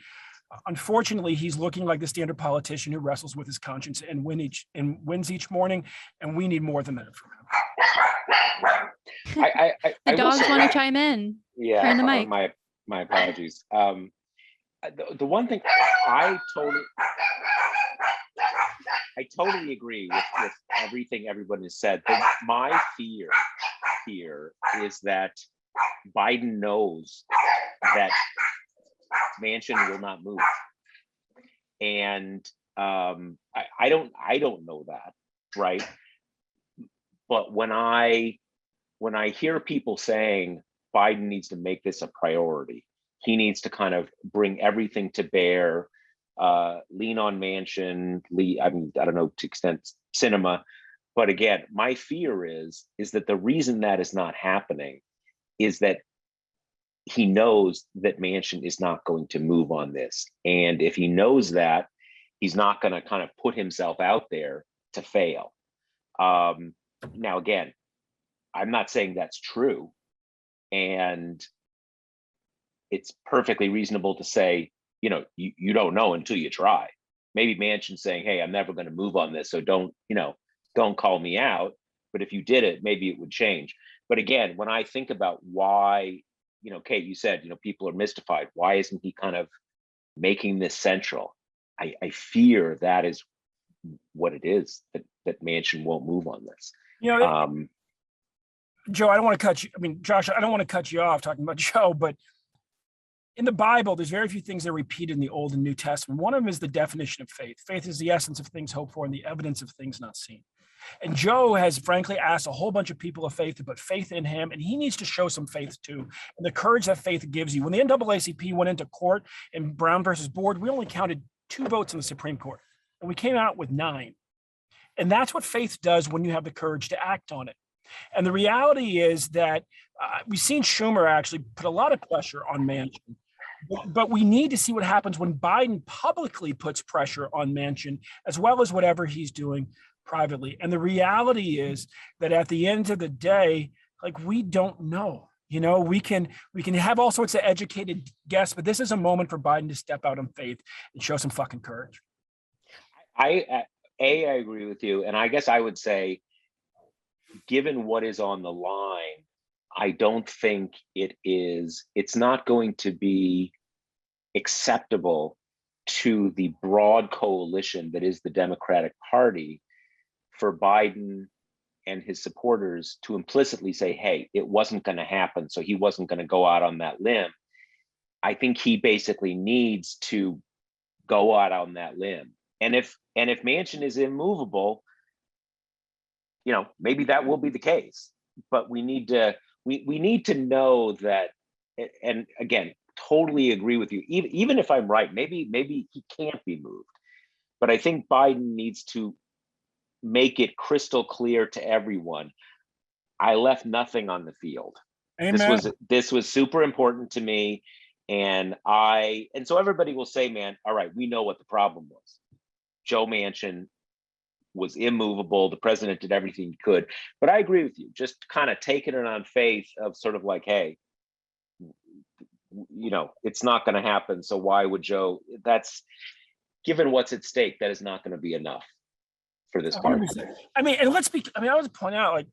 Unfortunately, he's looking like the standard politician who wrestles with his conscience and wins each morning. And we need more than that from him. The dogs want to chime in. Yeah, turn the mic. My apologies. The one thing I totally agree with everything everyone has said. But my fear here is that Biden knows that Manchin will not move, and I don't know that, right? But when I hear people saying Biden needs to make this a priority, he needs to kind of bring everything to bear, lean on Manchin, I don't know to extent cinema. But again, my fear is that the reason that is not happening is that he knows that Manchin is not going to move on this. And if he knows that, he's not going to kind of put himself out there to fail. Now, again, I'm not saying that's true. And it's perfectly reasonable to say, you don't know until you try. Maybe Manchin saying, hey, I'm never going to move on this, so don't call me out. But if you did it, maybe it would change. But again, when I think about why, Kate, you said, people are mystified. Why isn't he kind of making this central? I fear that is what it is, that Manchin won't move on this. Joe, I don't want to cut you. Josh, I don't want to cut you off talking about Joe, but in the Bible, there's very few things that are repeated in the Old and New Testament. One of them is the definition of faith. Faith is the essence of things hoped for and the evidence of things not seen. And Joe has frankly asked a whole bunch of people of faith to put faith in him, and he needs to show some faith too. And the courage that faith gives you. When the NAACP went into court in Brown versus Board, we only counted 2 votes in the Supreme Court, and we came out with 9. And that's what faith does when you have the courage to act on it. And the reality is that we've seen Schumer actually put a lot of pressure on Manchin. But we need to see what happens when Biden publicly puts pressure on Manchin, as well as whatever he's doing privately. And the reality is that at the end of the day, we don't know. We can have all sorts of educated guess, but this is a moment for Biden to step out in faith and show some fucking courage. I agree with you. And I guess I would say, given what is on the line, I don't think it's not going to be acceptable to the broad coalition that is the Democratic Party for Biden and his supporters to implicitly say, hey, it wasn't going to happen, so he wasn't going to go out on that limb. I think he basically needs to go out on that limb. And if Manchin is immovable, maybe that will be the case. But we need to know that, and again, totally agree with you. Even if I'm right, maybe he can't be moved. But I think Biden needs to make it crystal clear to everyone, I left nothing on the field. Amen. This was super important to me. And so everybody will say, man, all right, we know what the problem was. Joe Manchin was immovable. The president did everything he could. But I agree with you, just kind of taking it on faith of sort of like, hey, it's not going to happen. So why would Joe? That's, given what's at stake, that is not going to be enough for this party. I mean, and I would point out, like,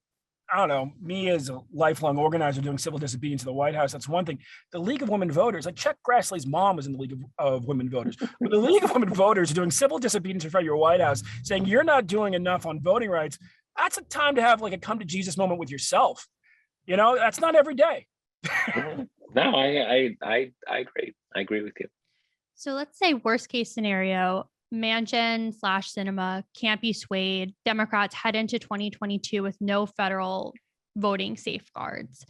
I don't know, me as a lifelong organizer doing civil disobedience to the White House, that's one thing. The League of Women Voters, like Chuck Grassley's mom was in the League of Women Voters. But the League of Women Voters are doing civil disobedience in front of your White House, saying you're not doing enough on voting rights. That's a time to have like a come to Jesus moment with yourself. That's not every day. No, I agree. I agree with you. So let's say worst case scenario, Manchin/Sinema can't be swayed. Democrats head into 2022 with no federal voting safeguards,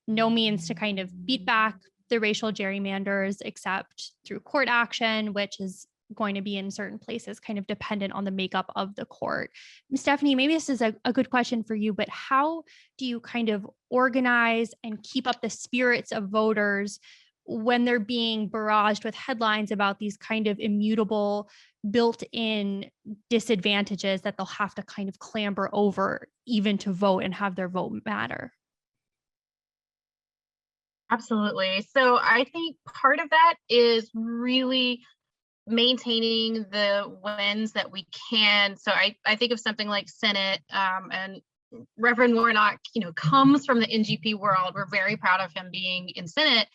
no means to kind of beat back the racial gerrymanders except through court action, which is going to be in certain places kind of dependent on the makeup of the court. Stephanie, maybe this is a good question for you, but how do you kind of organize and keep up the spirits of voters when they're being barraged with headlines about these kind of immutable built-in disadvantages that they'll have to kind of clamber over even to vote and have their vote matter? Absolutely. So I think part of that is really maintaining the wins that we can. So I think of something like Senate, and Reverend Warnock, comes from the NGP world. We're very proud of him being in Senate.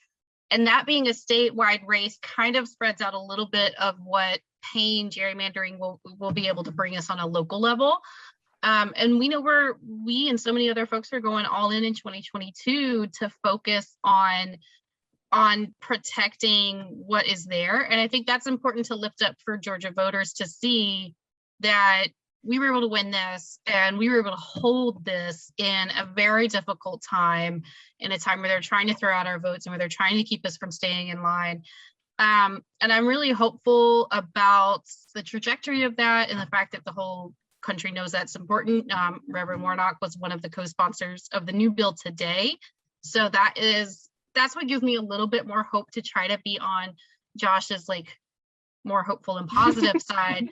And that being a statewide race kind of spreads out a little bit of what pain gerrymandering will be able to bring us on a local level. And we know we and so many other folks are going all in 2022 to focus on protecting what is there. And I think that's important to lift up for Georgia voters to see that we were able to win this and we were able to hold this in a very difficult time, in a time where they're trying to throw out our votes and where they're trying to keep us from staying in line. And I'm really hopeful about the trajectory of that and the fact that the whole country knows that's important. Reverend Warnock was one of the co-sponsors of the new bill today. So that's what gives me a little bit more hope to try to be on Josh's more hopeful and positive side.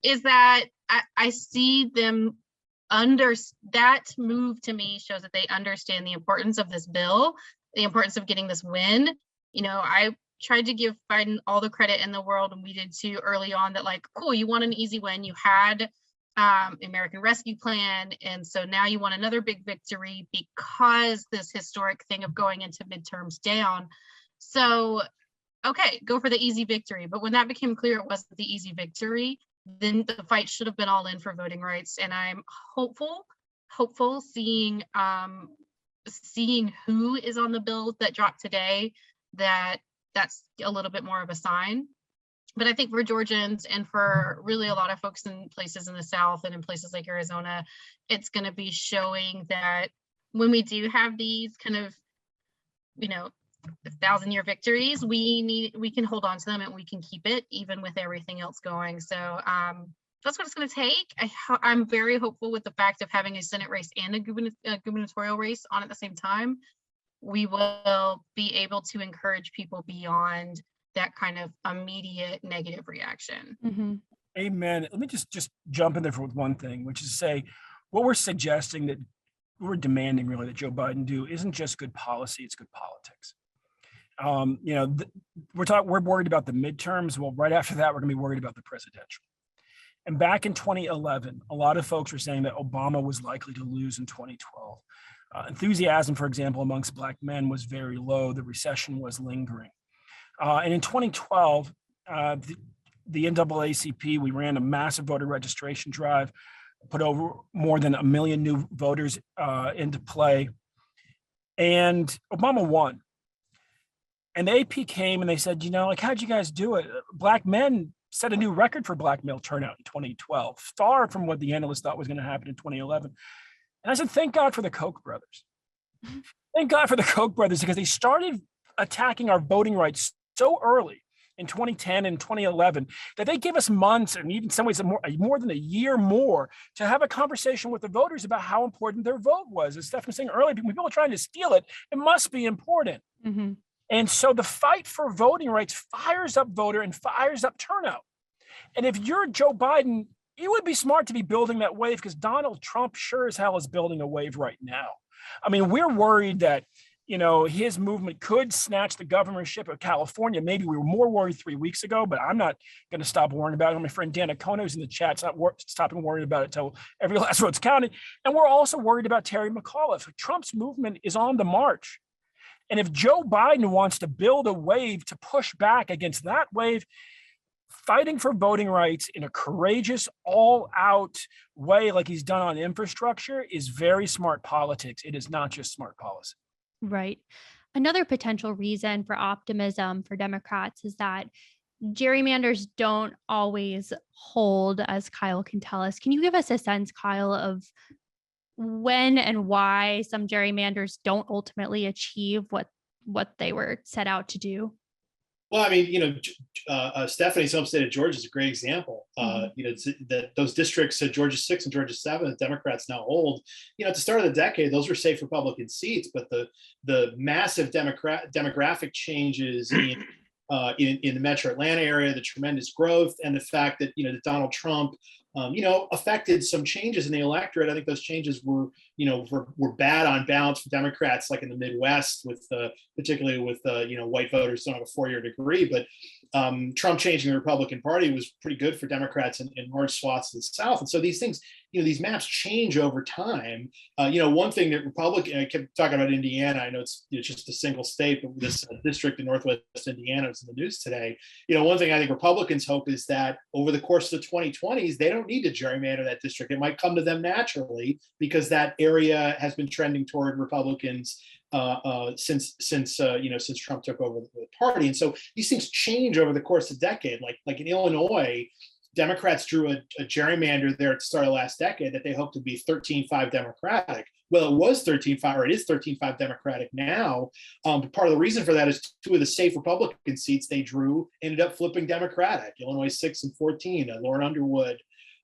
Is that I see them that move to me shows that they understand the importance of this bill, the importance of getting this win. I tried to give Biden all the credit in the world, and we did too early on, that cool, you want an easy win. You had American Rescue Plan, and so now you want another big victory because this historic thing of going into midterms down. So, okay, go for the easy victory. But when that became clear it wasn't the easy victory, then the fight should have been all in for voting rights. And I'm hopeful seeing who is on the bill that dropped today, that's a little bit more of a sign. But I think for Georgians and for really a lot of folks in places in the South and in places like Arizona, it's going to be showing that when we do have these kind of, 1,000-year victories, we can hold on to them and we can keep it even with everything else going. So that's what it's going to take. I'm very hopeful with the fact of having a Senate race and a gubernatorial race on at the same time. We will be able to encourage people beyond that kind of immediate negative reaction. Mm-hmm. Amen. Let me just jump in there with one thing, which is to say what we're suggesting, that we're demanding really that Joe Biden do, isn't just good policy, it's good politics. We're worried about the midterms. Well, right after that, we're going to be worried about the presidential. And back in 2011, a lot of folks were saying that Obama was likely to lose in 2012. Enthusiasm, for example, amongst Black men was very low. The recession was lingering. And in 2012, the NAACP, we ran a massive voter registration drive, put over more than 1 million new voters into play, and Obama won. And the AP came and they said, how'd you guys do it? Black men set a new record for Black male turnout in 2012, far from what the analysts thought was going to happen in 2011. And I said, thank God for the Koch brothers. Thank God for the Koch brothers, because they started attacking our voting rights so early in 2010 and 2011 that they gave us months, and even in some ways more than a year more, to have a conversation with the voters about how important their vote was. As Steph was saying earlier, people are trying to steal it. It must be important. Mm-hmm. And so the fight for voting rights fires up voter and fires up turnout. And if you're Joe Biden, it would be smart to be building that wave, because Donald Trump sure as hell is building a wave right now. I mean, we're worried that, his movement could snatch the governorship of California. Maybe we were more worried 3 weeks ago, but I'm not going to stop worrying about it. My friend Dana Kona, who's in the chat, not stopping worrying about it until every last vote's counted. And we're also worried about Terry McAuliffe. Trump's movement is on the march. And if Joe Biden wants to build a wave to push back against that wave, fighting for voting rights in a courageous, all-out way like he's done on infrastructure is very smart politics. It is not just smart policy. Right. Another potential reason for optimism for Democrats is that gerrymanders don't always hold, as Kyle can tell us. Can you give us a sense, Kyle, of when and why some gerrymanders don't ultimately achieve what they were set out to do? Well, I mean, Stephanie's home state of Georgia is a great example. Those districts, Georgia 6 and Georgia 7, that Democrats now hold, at the start of the decade, those were safe Republican seats, but the massive demographic changes in the metro Atlanta area, the tremendous growth, and the fact that, that Donald Trump, affected some changes in the electorate. I think those changes were bad on balance for Democrats, like in the Midwest, with particularly with white voters don't have a 4-year degree. But Trump changing the Republican Party was pretty good for Democrats in large swaths of the South. And so these things, these maps change over time. One thing that I kept talking about Indiana. I know it's just a single state, but this district in Northwest Indiana was in the news today. One thing I think Republicans hope is that over the course of the 2020s, they don't need to gerrymander that district. It might come to them naturally because that area has been trending toward Republicans since Trump took over the party. And so these things change over the course of the decade. Like in Illinois, Democrats drew a gerrymander there at the start of last decade that they hoped to be 13-5 Democratic. Well, it was 13-5, or it is 13-5 Democratic now. But part of the reason for that is 2 of the safe Republican seats they drew ended up flipping Democratic. Illinois 6 and 14, Lauren Underwood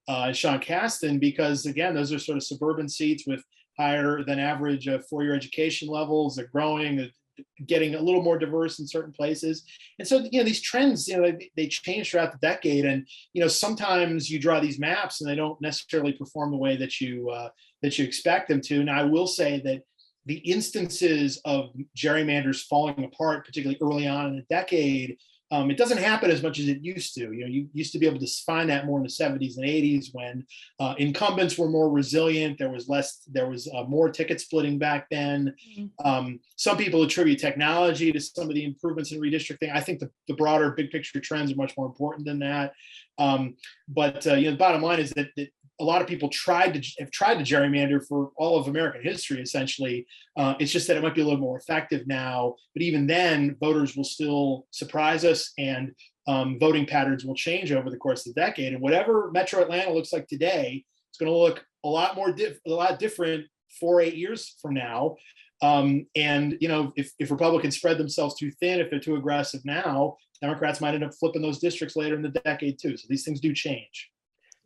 and Sean Casten, because again, those are sort of suburban seats with higher than average 4-year education levels. They're growing, getting a little more diverse in certain places. And so, these trends, they change throughout the decade. And, sometimes you draw these maps and they don't necessarily perform the way that you expect them to. Now, I will say that the instances of gerrymanders falling apart, particularly early on in the decade, it doesn't happen as much as it used to. You used to be able to find that more in the 70s and 80s when incumbents were more resilient. There was more ticket splitting back then. Some people attribute technology to some of the improvements in redistricting. I think the broader big picture trends are much more important than that. But the bottom line is that a lot of people have tried to gerrymander for all of American history, essentially. It's just that it might be a little more effective now. But even then, voters will still surprise us, and voting patterns will change over the course of the decade. And whatever Metro Atlanta looks like today, it's going to look a lot different 4-8 years from now. If Republicans spread themselves too thin, if they're too aggressive now, Democrats might end up flipping those districts later in the decade too. So these things do change.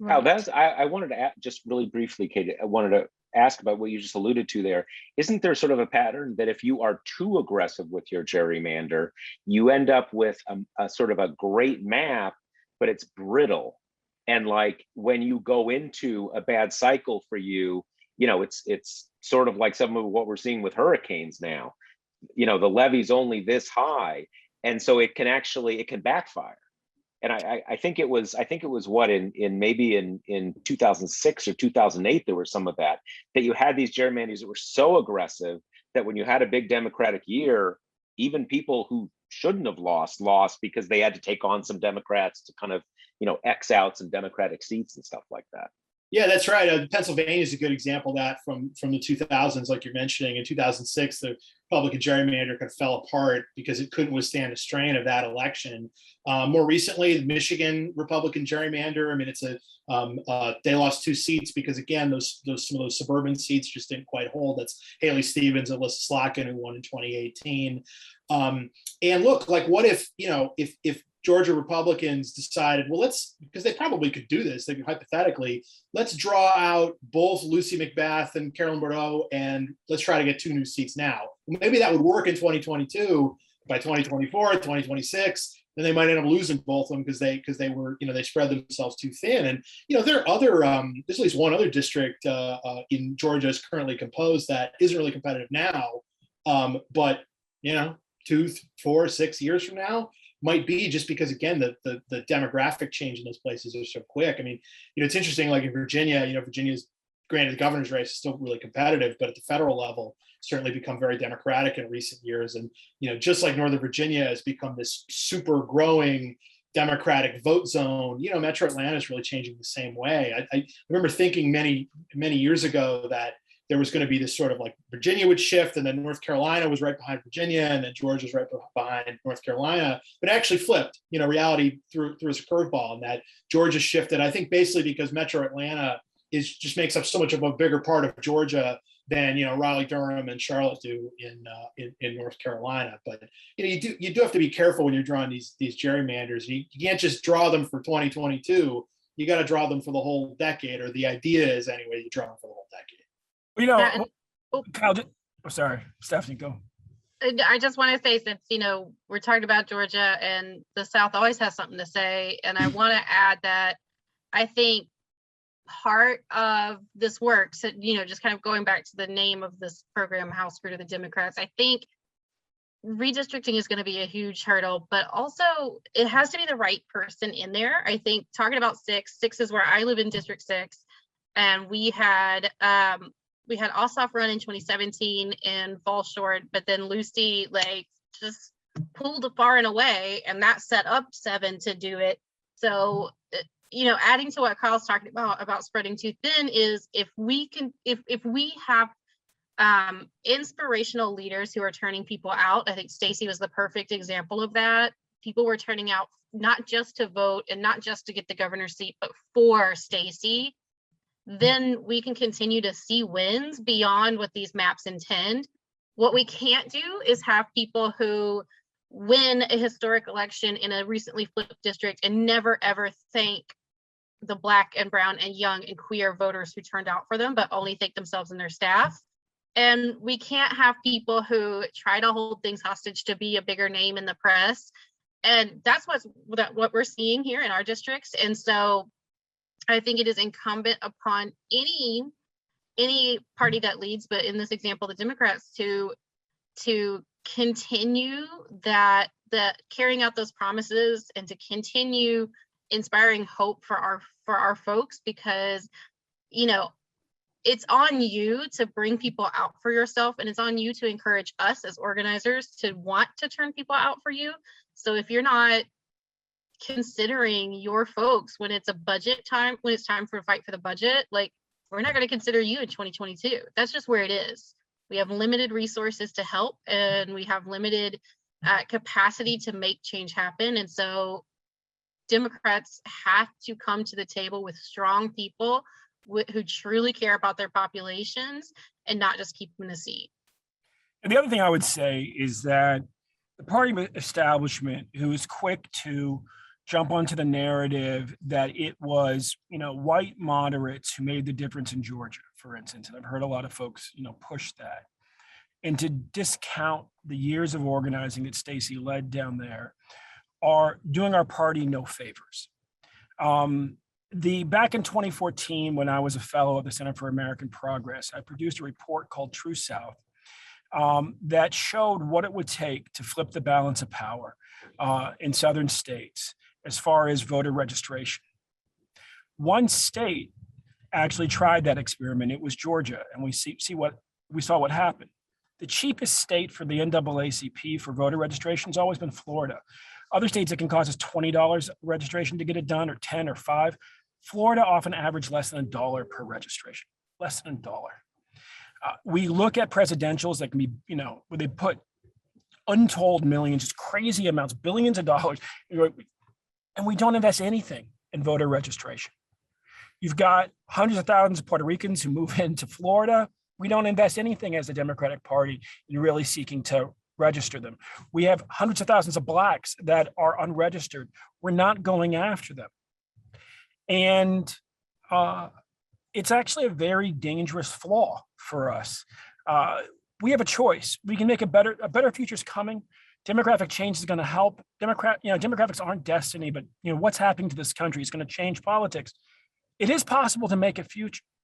Right. I wanted to just really briefly, Kate, I wanted to ask about what you just alluded to there. Isn't there sort of a pattern that if you are too aggressive with your gerrymander, you end up with a sort of a great map, but it's brittle? And like when you go into a bad cycle for you, it's sort of like some of what we're seeing with hurricanes now. The levee's only this high, and so it can backfire. And I think it was what in 2006 or 2008 there was some of that you had these gerrymanders that were so aggressive that when you had a big Democratic year, even people who shouldn't have lost because they had to take on some Democrats to kind of X out some Democratic seats and stuff like that. Yeah, that's right. Pennsylvania is a good example of that from the 2000s, like you're mentioning. In 2006, the Republican gerrymander kind of fell apart because it couldn't withstand the strain of that election. More recently, the Michigan Republican gerrymander. I mean, they lost 2 seats because, again, some of those suburban seats just didn't quite hold. That's Haley Stevens and Alyssa Slotkin, who won in 2018. And look, like, what if Georgia Republicans decided, well, because they probably could do this, hypothetically, let's draw out both Lucy McBath and Carolyn Bordeaux, and let's try to get 2 new seats now. Maybe that would work in 2022, by 2024, 2026, then they might end up losing both of them because they were, they spread themselves too thin. And there are other there's at least one other district in Georgia is currently composed that isn't really competitive now, but 2, 4, 6 years from now might be, just because again the demographic change in those places are so quick. I mean, it's interesting, like in Virginia, Virginia's, granted, the governor's race is still really competitive, but at the federal level certainly become very Democratic in recent years. And just like Northern Virginia has become this super growing Democratic vote zone, Metro Atlanta is really changing the same way. I remember thinking many years ago that there was going to be this sort of like Virginia would shift, and then North Carolina was right behind Virginia, and then Georgia was right behind North Carolina. But it actually flipped. Reality threw us a curveball, and that Georgia shifted. I think basically because Metro Atlanta just makes up so much of a bigger part of Georgia than Raleigh, Durham, and Charlotte do in North Carolina. But you do have to be careful when you're drawing these gerrymanders. You can't just draw them for 2022. You got to draw them for the whole decade, or the idea is anyway you draw them for the whole decade. Kyle, sorry, Stephanie, go. I just want to say, since we're talking about Georgia and the South always has something to say, and I want to add that I think part of this work, so, just kind of going back to the name of this program, How Screwed Are the Democrats, I think redistricting is going to be a huge hurdle, but also it has to be the right person in there. I think talking about six is where I live in District 6, and we had Ossoff run in 2017 and fall short, but then Lucy just pulled far and away, and that set up 7 to do it. So adding to what Kyle's talking about spreading too thin, is if we have inspirational leaders who are turning people out. I think Stacey was the perfect example of that. People were turning out not just to vote and not just to get the governor's seat, but for Stacey. Then we can continue to see wins beyond what these maps intend. What we can't do is have people who win a historic election in a recently flipped district and never ever thank the Black and brown and young and queer voters who turned out for them, but only thank themselves and their staff. And we can't have people who try to hold things hostage to be a bigger name in the press. And that's what we're seeing here in our districts. And so I think it is incumbent upon any party that leads, but in this example, the Democrats, to continue the carrying out those promises and to continue inspiring hope for our folks, because it's on you to bring people out for yourself, and it's on you to encourage us as organizers to want to turn people out for you. So if you're not considering your folks when it's a budget time, when it's time for a fight for the budget, we're not going to consider you in 2022. That's just where it is. We have limited resources to help, and we have limited capacity to make change happen. And so Democrats have to come to the table with strong people who truly care about their populations and not just keep them in a seat. And the other thing I would say is that the party establishment, who is quick to jump onto the narrative that it was, white moderates who made the difference in Georgia, for instance, and I've heard a lot of folks, push that, and to discount the years of organizing that Stacey led down there, are doing our party no favors. Back in 2014, when I was a fellow at the Center for American Progress, I produced a report called True South that showed what it would take to flip the balance of power in southern states as far as voter registration. One state actually tried that experiment. It was Georgia, and we saw what happened. The cheapest state for the NAACP for voter registration has always been Florida. Other states, it can cost us $20 registration to get it done, or 10 or 5. Florida often average less than $1 per registration, less than $1. We look at presidentials that can be, where they put untold millions, just crazy amounts, billions of dollars, and we don't invest anything in voter registration. You've got hundreds of thousands of Puerto Ricans who move into Florida. We don't invest anything as the Democratic Party in really seeking to register them. We have hundreds of thousands of Blacks that are unregistered. We're not going after them. And it's actually a very dangerous flaw for us. We have a choice. We can make a better future's coming. demographic change is going to help. Demographics aren't destiny, but what's happening to this country is going to change politics. It is possible to make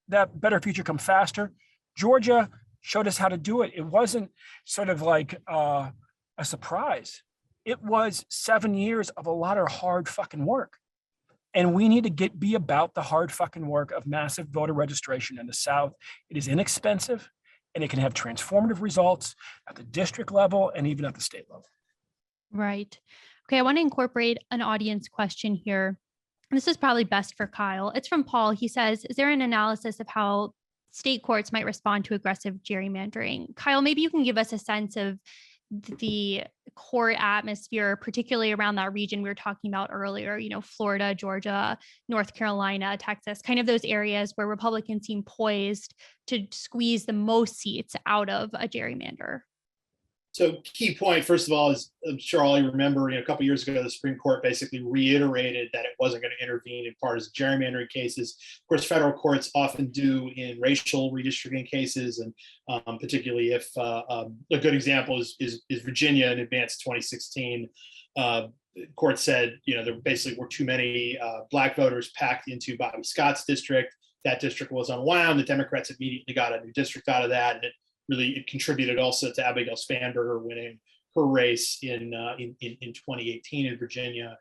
that better future come faster. Georgia showed us how to do it. It wasn't sort of like a surprise. It was 7 years of a lot of hard fucking work. And we need to be about the hard fucking work of massive voter registration in the South. It is inexpensive, and it can have transformative results at the district level and even at the state level. Right. Okay, I want to incorporate an audience question here. This is probably best for Kyle. It's from Paul. He says, is there an analysis of how state courts might respond to aggressive gerrymandering? Kyle, maybe you can give us a sense of the court atmosphere, particularly around that region we were talking about earlier, Florida, Georgia, North Carolina, Texas, kind of those areas where Republicans seem poised to squeeze the most seats out of a gerrymander. So key point, first of all, is I'm sure all you remember, a couple of years ago, the Supreme Court basically reiterated that it wasn't going to intervene in partisan gerrymandering cases. Of course, federal courts often do in racial redistricting cases, and particularly if a good example is Virginia in advance 2016. The court said, there basically were too many Black voters packed into Bobby Scott's district. That district was unwound. The Democrats immediately got a new district out of that, and it contributed also to Abigail Spanberger winning her race in 2018 in Virginia.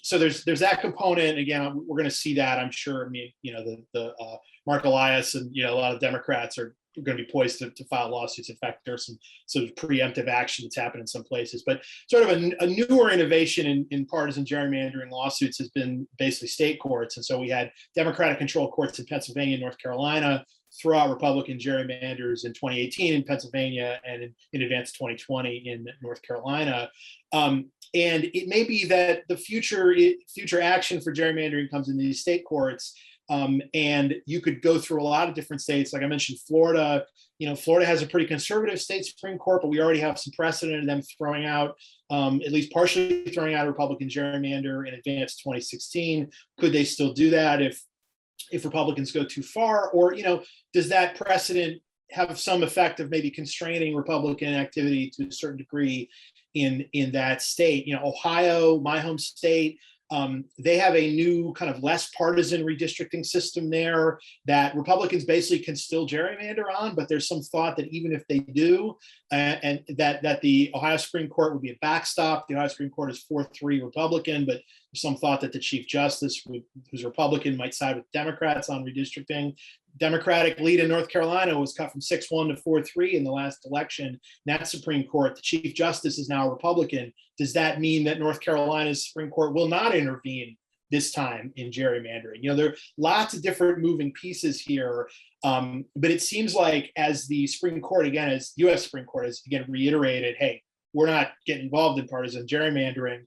So there's that component. Again, we're going to see that, I'm sure. The Mark Elias and a lot of Democrats are going to be poised to file lawsuits. In fact, there's some sort of preemptive action that's happened in some places. But sort of a newer innovation in partisan gerrymandering lawsuits has been basically state courts. And so we had Democratic controlled courts in Pennsylvania and North Carolina throw out Republican gerrymanders in 2018 in Pennsylvania and in advance 2020 in North Carolina. And it may be that the future action for gerrymandering comes in these state courts. And you could go through a lot of different states. Like I mentioned, Florida, Florida has a pretty conservative state Supreme Court, but we already have some precedent in them throwing out, at least partially throwing out a Republican gerrymander in advance 2016. Could they still do that if Republicans go too far? Or, does that precedent have some effect of maybe constraining Republican activity to a certain degree in that state? Ohio, my home state, they have a new kind of less partisan redistricting system there that Republicans basically can still gerrymander on, but there's some thought that even if they do, and that the Ohio Supreme Court would be a backstop. The Ohio Supreme Court is 4-3 Republican, but there's some thought that the Chief Justice, who's Republican, might side with Democrats on redistricting. Democratic lead in North Carolina was cut from 6-1 to 4-3 in the last election. In that Supreme Court, the Chief Justice is now a Republican. Does that mean that North Carolina's Supreme Court will not intervene this time in gerrymandering? There are lots of different moving pieces here, but it seems like as the Supreme Court, again, as U.S. Supreme Court has again reiterated, hey, we're not getting involved in partisan gerrymandering,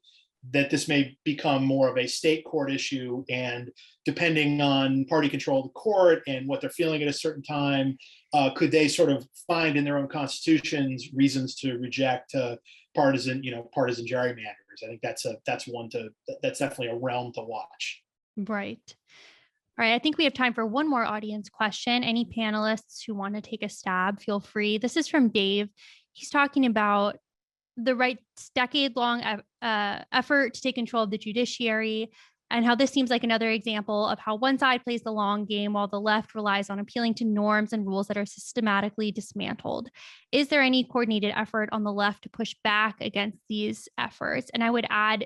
that this may become more of a state court issue, and depending on party control of the court and what they're feeling at a certain time, could they sort of find in their own constitutions reasons to reject partisan gerrymanders? I think that's definitely a realm to watch. Right. All right. I think we have time for one more audience question. Any panelists who want to take a stab, feel free. This is from Dave. He's talking about the right's decade-long effort to take control of the judiciary, and how this seems like another example of how one side plays the long game while the left relies on appealing to norms and rules that are systematically dismantled. Is there any coordinated effort on the left to push back against these efforts? And I would add,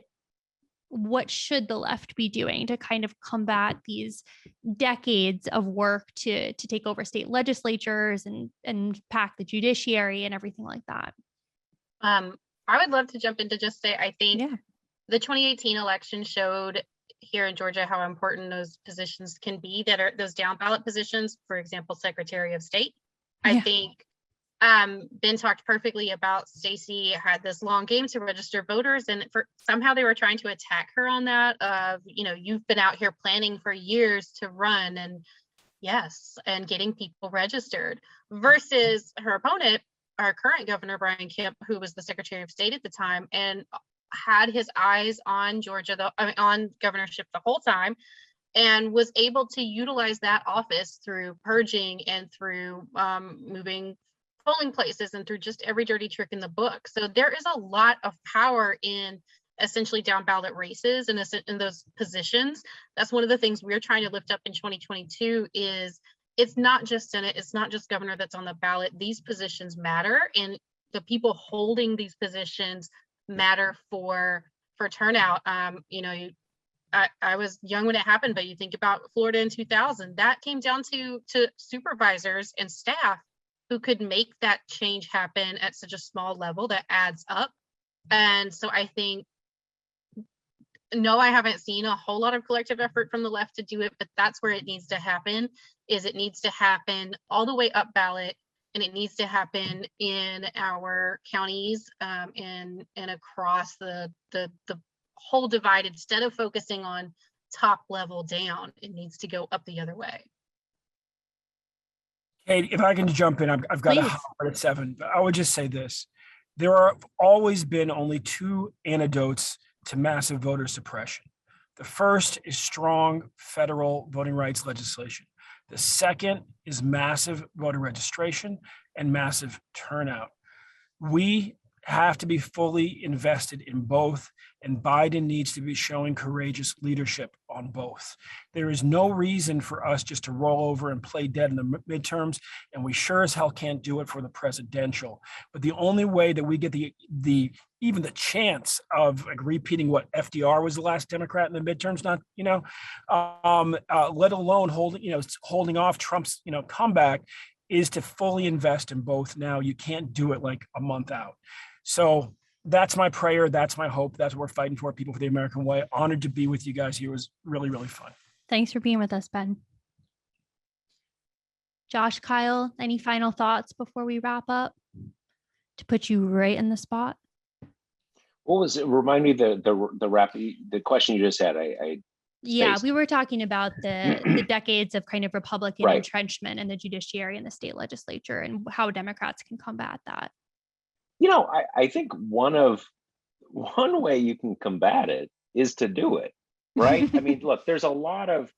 what should the left be doing to kind of combat these decades of work to take over state legislatures and pack the judiciary and everything like that? I would love to jump in to just say, I think the 2018 election showed here in Georgia how important those positions can be, that are those down ballot positions, for example, Secretary of State. I think Ben talked perfectly about Stacey had this long game to register voters, and somehow they were trying to attack her on that of, you've been out here planning for years to run, and getting people registered, versus her opponent, our current governor, Brian Kemp, who was the Secretary of State at the time and had his eyes on Georgia, on governorship the whole time, and was able to utilize that office through purging and through moving polling places and through just every dirty trick in the book. So there is a lot of power in essentially down ballot races and in those positions. That's one of the things we're trying to lift up in 2022 is it's not just Senate, it's not just governor that's on the ballot. These positions matter, and the people holding these positions matter for turnout. I was young when it happened, but you think about Florida in 2000, that came down to supervisors and staff who could make that change happen at such a small level that adds up. And so I think, no, I haven't seen a whole lot of collective effort from the left to do it, but that's where it needs to happen, is it needs to happen all the way up ballot, and it needs to happen in our counties and across the whole divide. Instead of focusing on top level down, it needs to go up the other way. Kate, if I can jump in, I've got Please. a hard at 7. But I would just say this. There have always been only 2 antidotes to massive voter suppression. The first is strong federal voting rights legislation. The second is massive voter registration and massive turnout. We have to be fully invested in both, and Biden needs to be showing courageous leadership on both. There is no reason for us just to roll over and play dead in the midterms, and we sure as hell can't do it for the presidential. But the only way that we get even the chance of like repeating what FDR was the last Democrat in the midterms, let alone holding off Trump's comeback, is to fully invest in both now. You can't do it like a month out. So that's my prayer. That's my hope. That's what we're fighting for, people for the American way. Honored to be with you guys here. It was really, really fun. Thanks for being with us, Ben. Josh, Kyle, any final thoughts before we wrap up to put you right in the spot? What was it? Remind me the question you just had. Yeah, we were talking about the decades of kind of Republican Right. entrenchment in the judiciary and the state legislature and how Democrats can combat that. I think one way you can combat it is to do it, right? I mean, look, there's a lot of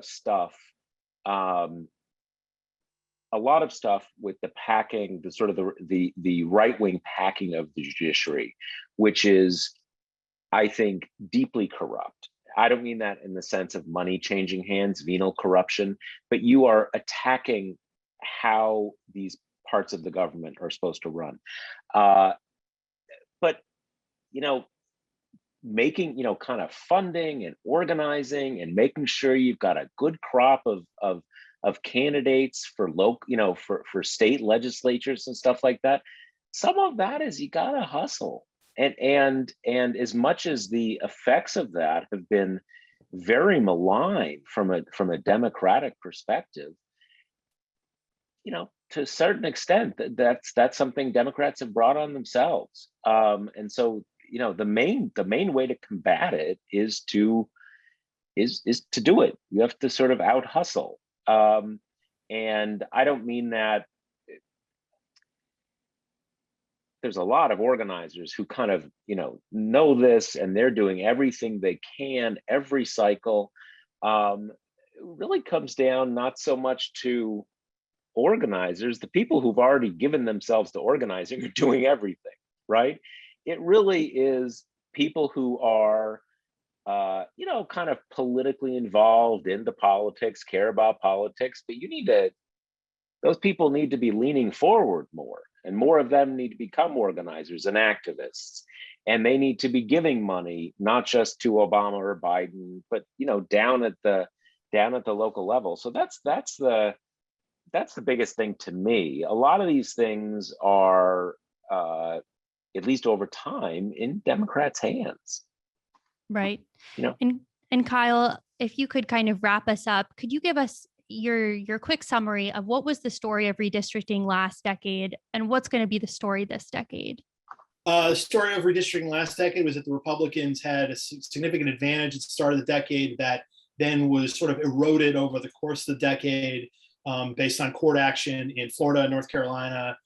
stuff, with the packing, the sort of the right-wing packing of the judiciary, which is, I think, deeply corrupt. I don't mean that in the sense of money changing hands, venal corruption, but you are attacking how these parts of the government are supposed to run. But making, kind of funding and organizing and making sure you've got a good crop of candidates for local, for state legislatures and stuff like that. Some of that is you gotta hustle. And as much as the effects of that have been very malign from a democratic perspective, to a certain extent, that's something Democrats have brought on themselves. And so, the main way to combat it is to do it. You have to sort of out hustle. And I don't mean that. There's a lot of organizers who kind of, know this, and they're doing everything they can every cycle. It really comes down not so much to organizers. The people who've already given themselves to organizing are doing everything, right? It really is people who are, kind of politically involved into politics, care about politics, but those people need to be leaning forward more, and more of them need to become organizers and activists. And they need to be giving money, not just to Obama or Biden, but, down at the local level. So that's the biggest thing to me. A lot of these things are, at least over time, in Democrats' hands. Right. And Kyle, if you could kind of wrap us up, could you give us your quick summary of what was the story of redistricting last decade and what's going to be the story this decade? The story of redistricting last decade was that the Republicans had a significant advantage at the start of the decade that then was sort of eroded over the course of the decade based on court action in Florida, North Carolina,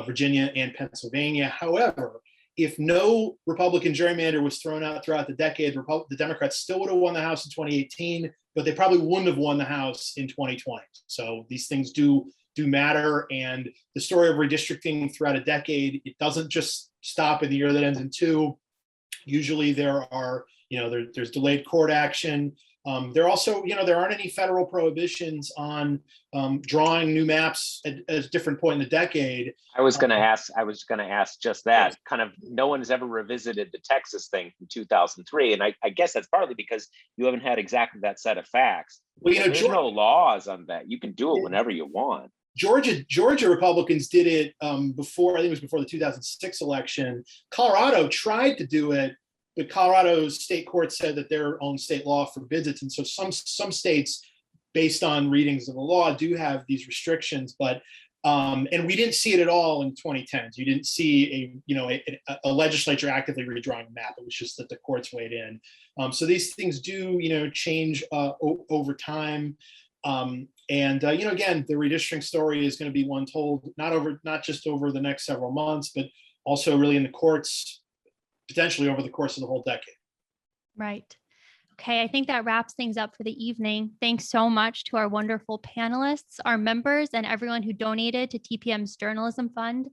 Virginia, and Pennsylvania. However, if no Republican gerrymander was thrown out throughout the decade, the Democrats still would have won the House in 2018, but they probably wouldn't have won the House in 2020. So these things do do matter. And the story of redistricting throughout a decade, it doesn't just stop in the year that ends in 2. Usually there are, there's delayed court action. There also, there aren't any federal prohibitions on drawing new maps at a different point in the decade. I was going to ask just that. Kind of, no one's ever revisited the Texas thing from 2003, and I guess that's partly because you haven't had exactly that set of facts. Well, there's no laws on that. You can do it whenever you want. Georgia Republicans did it before, I think it was before the 2006 election. Colorado tried to do it, but Colorado's state court said that their own state law forbids it. And so some states, based on readings of the law, do have these restrictions. But and we didn't see it at all in 2010s. You didn't see a legislature actively redrawing a map. It was just that the courts weighed in. So these things do change over time. Again, the redistricting story is going to be one told not just over the next several months, but also really in the courts, potentially over the course of the whole decade. Right. Okay, I think that wraps things up for the evening. Thanks so much to our wonderful panelists, our members, and everyone who donated to TPM's Journalism Fund.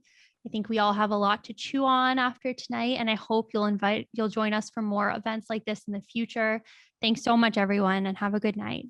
I think we all have a lot to chew on after tonight, and I hope you'll join us for more events like this in the future. Thanks so much, everyone, and have a good night.